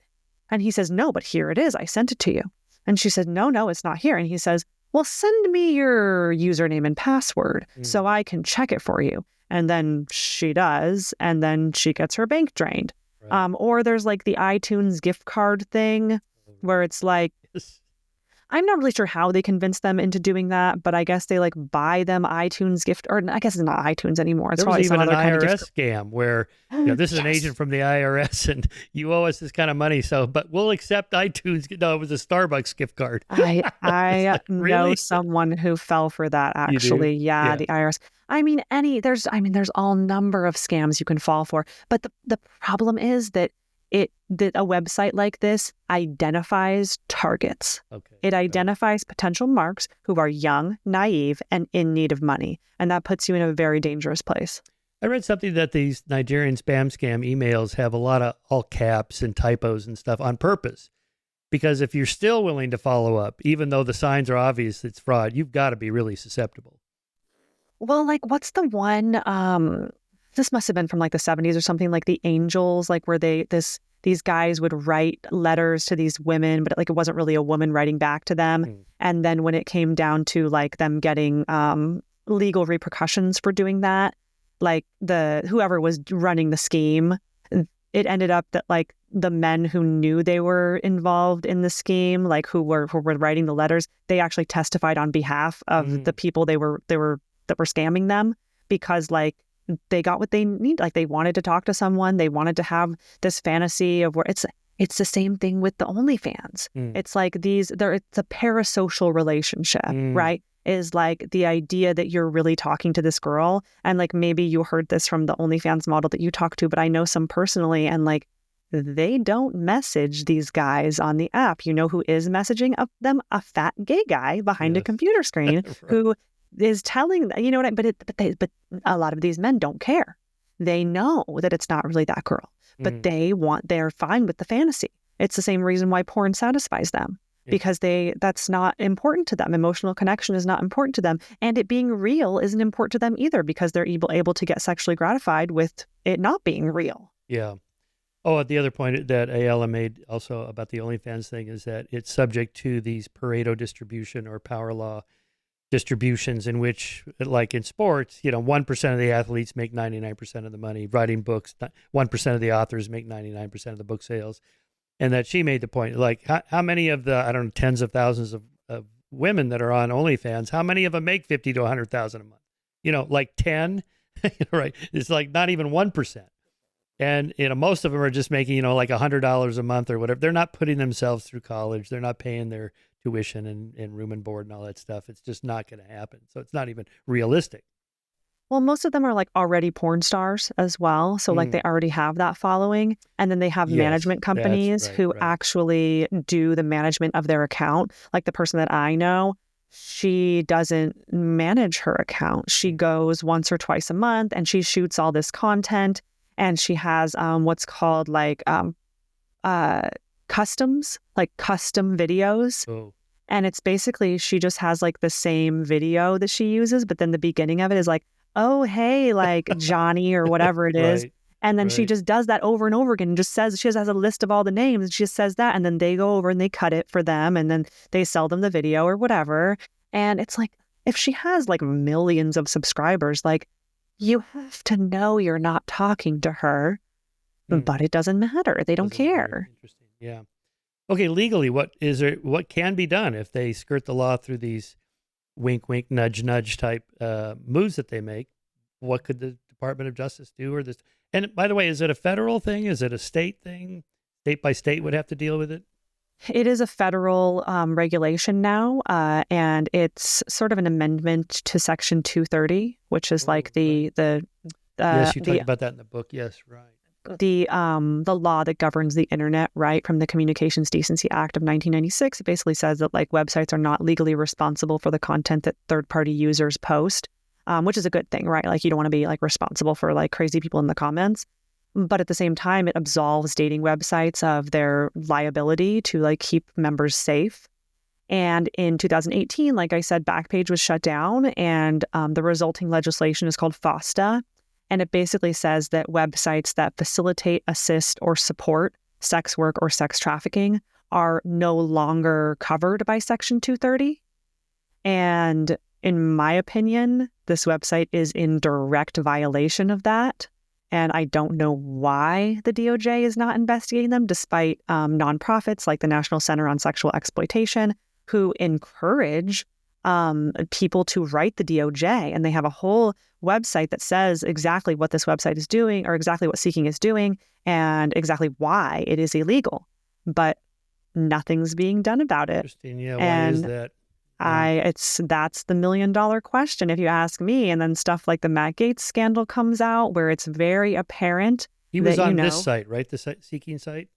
And he says, no, but here it is. I sent it to you. And she says, no, it's not here. And he says, well, send me your username and password so I can check it for you. And then she does. And then she gets her bank drained. Right. Or there's like the iTunes gift card thing where it's like, I'm not really sure how they convince them into doing that, but I guess they like buy them iTunes gift, or I guess it's not iTunes anymore. It's there was probably even some an other IRS scam where this is an agent from the IRS and you owe us this kind of money, but we'll accept iTunes. No, it was a Starbucks gift card. I really? know someone who fell for that actually. Yeah, the IRS. I mean, there's all number of scams you can fall for, but the problem is that that a website like this identifies targets. Okay. It identifies potential marks who are young, naive, and in need of money. And that puts you in a very dangerous place. I read something that these Nigerian spam scam emails have a lot of all caps and typos and stuff on purpose. Because if you're still willing to follow up, even though the signs are obvious it's fraud, you've got to be really susceptible. Well, like what's the one, this must have been from like the 70s or something, like the Angels, like where these guys would write letters to these women, but like it wasn't really a woman writing back to them. And then when it came down to like them getting legal repercussions for doing that, like whoever was running the scheme, it ended up that like the men who knew they were involved in the scheme, like who were writing the letters, they actually testified on behalf of the people that were scamming them, because like they got what they need. Like they wanted to talk to someone. They wanted to have this fantasy of where it's the same thing with the OnlyFans. It's like it's a parasocial relationship, right? Is like the idea that you're really talking to this girl. And like, maybe you heard this from the OnlyFans model that you talk to, but I know some personally, and like, they don't message these guys on the app. You know who is messaging them? A fat gay guy behind a computer screen right. who is telling, you know what but a lot of these men don't care. They know that it's not really that girl, but they're fine with the fantasy. It's the same reason why porn satisfies them, because that's not important to them. Emotional connection is not important to them. And it being real isn't important to them either, because they're able to get sexually gratified with it not being real. Yeah. Oh, the other point that Ayala made also about the OnlyFans thing is that it's subject to these Pareto distribution or power law distributions, in which, like in sports, 1% of the athletes make 99% of the money. Writing books, 1% of the authors make 99% of the book sales. And that she made the point, like, how many of the, I don't know, tens of thousands of women that are on OnlyFans, how many of them make 50 to 100,000 a month? Like 10, right? It's like not even 1%. And, most of them are just making, like $100 a month or whatever. They're not putting themselves through college. They're not paying their tuition and room and board and all that stuff. It's just not going to happen. So it's not even realistic. Well, most of them are like already porn stars as well. So like they already have that following. And then they have management companies who actually do the management of their account. Like the person that I know, she doesn't manage her account. She goes once or twice a month and she shoots all this content. And she has what's called like customs, like custom videos. Oh. And it's basically, she just has like the same video that she uses, but then the beginning of it is like, oh, hey, like Johnny or whatever it is. And then she just does that over and over again and just says, she just has a list of all the names and she just says that. And then they go over and they cut it for them and then they sell them the video or whatever. And it's like, if she has like millions of subscribers, like, you have to know you're not talking to her, but it doesn't matter. They don't care. Interesting. Yeah. Okay. Legally, what can be done if they skirt the law through these wink, wink, nudge, nudge type moves that they make? What could the Department of Justice do? Or this? And by the way, is it a federal thing? Is it a state thing? State by state would have to deal with it? It is a federal regulation now, and it's sort of an amendment to Section 230, which is like the yes, you talked about that in the book. Yes, right. The law that governs the internet, right, from the Communications Decency Act of 1996. It basically says that like websites are not legally responsible for the content that third-party users post, which is a good thing, right? Like you don't want to be like responsible for like crazy people in the comments. But at the same time, it absolves dating websites of their liability to like keep members safe. And in 2018, like I said, Backpage was shut down, and the resulting legislation is called FOSTA. And it basically says that websites that facilitate, assist, or support sex work or sex trafficking are no longer covered by Section 230. And in my opinion, this website is in direct violation of that. And I don't know why the DOJ is not investigating them, despite nonprofits like the National Center on Sexual Exploitation, who encourage people to write the DOJ. And they have a whole website that says exactly what this website is doing, or exactly what Seeking is doing, and exactly why it is illegal. But nothing's being done about it. Interesting. Yeah. Why is that? That's the $1 million question, if you ask me. And then stuff like the Matt Gaetz scandal comes out, where it's very apparent he was that, on this site, right? The Seeking site.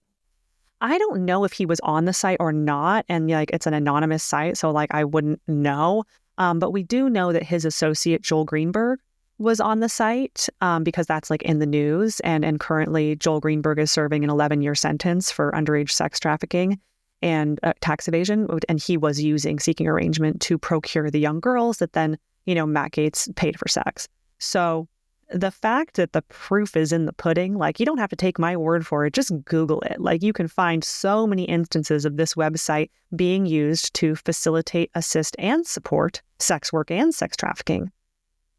I don't know if he was on the site or not, and like it's an anonymous site, so like I wouldn't know. But we do know that his associate Joel Greenberg was on the site because that's like in the news, and currently Joel Greenberg is serving an 11-year sentence for underage sex trafficking and tax evasion, and he was using Seeking arrangement to procure the young girls that then, Matt Gaetz paid for sex. So the fact that the proof is in the pudding, like you don't have to take my word for it, just Google it. Like you can find so many instances of this website being used to facilitate, assist, and support sex work and sex trafficking.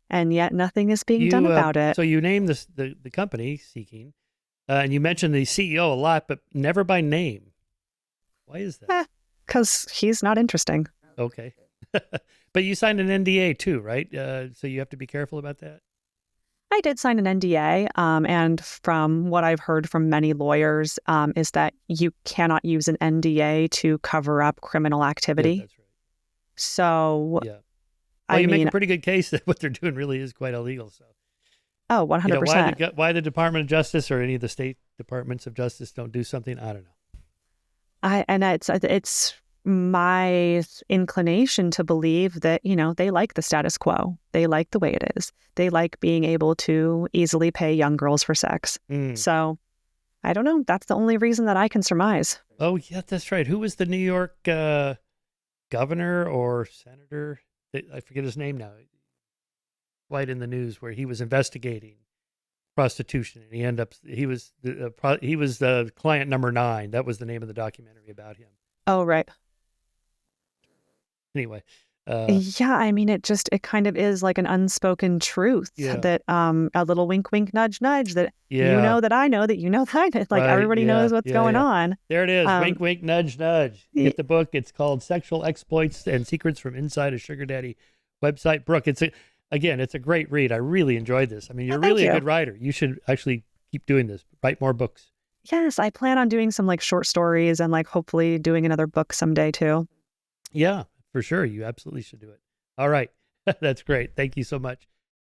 And yet nothing is being done about it. So you named the company Seeking, and you mentioned the CEO a lot, but never by name. Why is that? Because he's not interesting. Okay. But you signed an NDA too, right? So you have to be careful about that. I did sign an NDA, and from what I've heard from many lawyers, is that you cannot use an NDA to cover up criminal Yeah, activity. that's right. So, Yeah. Well, I you make mean, a pretty good case that what they're doing really is quite illegal. So, oh, you know, 100%. why the Department of Justice or any of the state departments of justice don't do something, I don't know. And it's my inclination to believe that, they like the status quo. They like the way it is. They like being able to easily pay young girls for sex. So I don't know. That's the only reason that I can surmise. Oh, yeah, that's right. Who was the New York governor or senator? I forget his name now. Quite in the news where he was investigating prostitution, and he was the client number 9. That was the name of the documentary about him. Oh, right. Anyway, Yeah, I mean, it kind of is like an unspoken truth that a little wink, wink, nudge, nudge that you know that I know that you know that I know. Like right, everybody knows what's going on. There it is. Wink, wink, nudge, nudge. Get the book. It's called Sexual Exploits and Secrets from Inside a Sugar Daddy Website. Brooke, it's a great read. I really enjoyed this. I mean, you're really a good writer. You should actually keep doing this. Write more books. Yes, I plan on doing some like short stories and like hopefully doing another book someday too. Yeah, for sure. You absolutely should do it. All right. That's great. Thank you so much.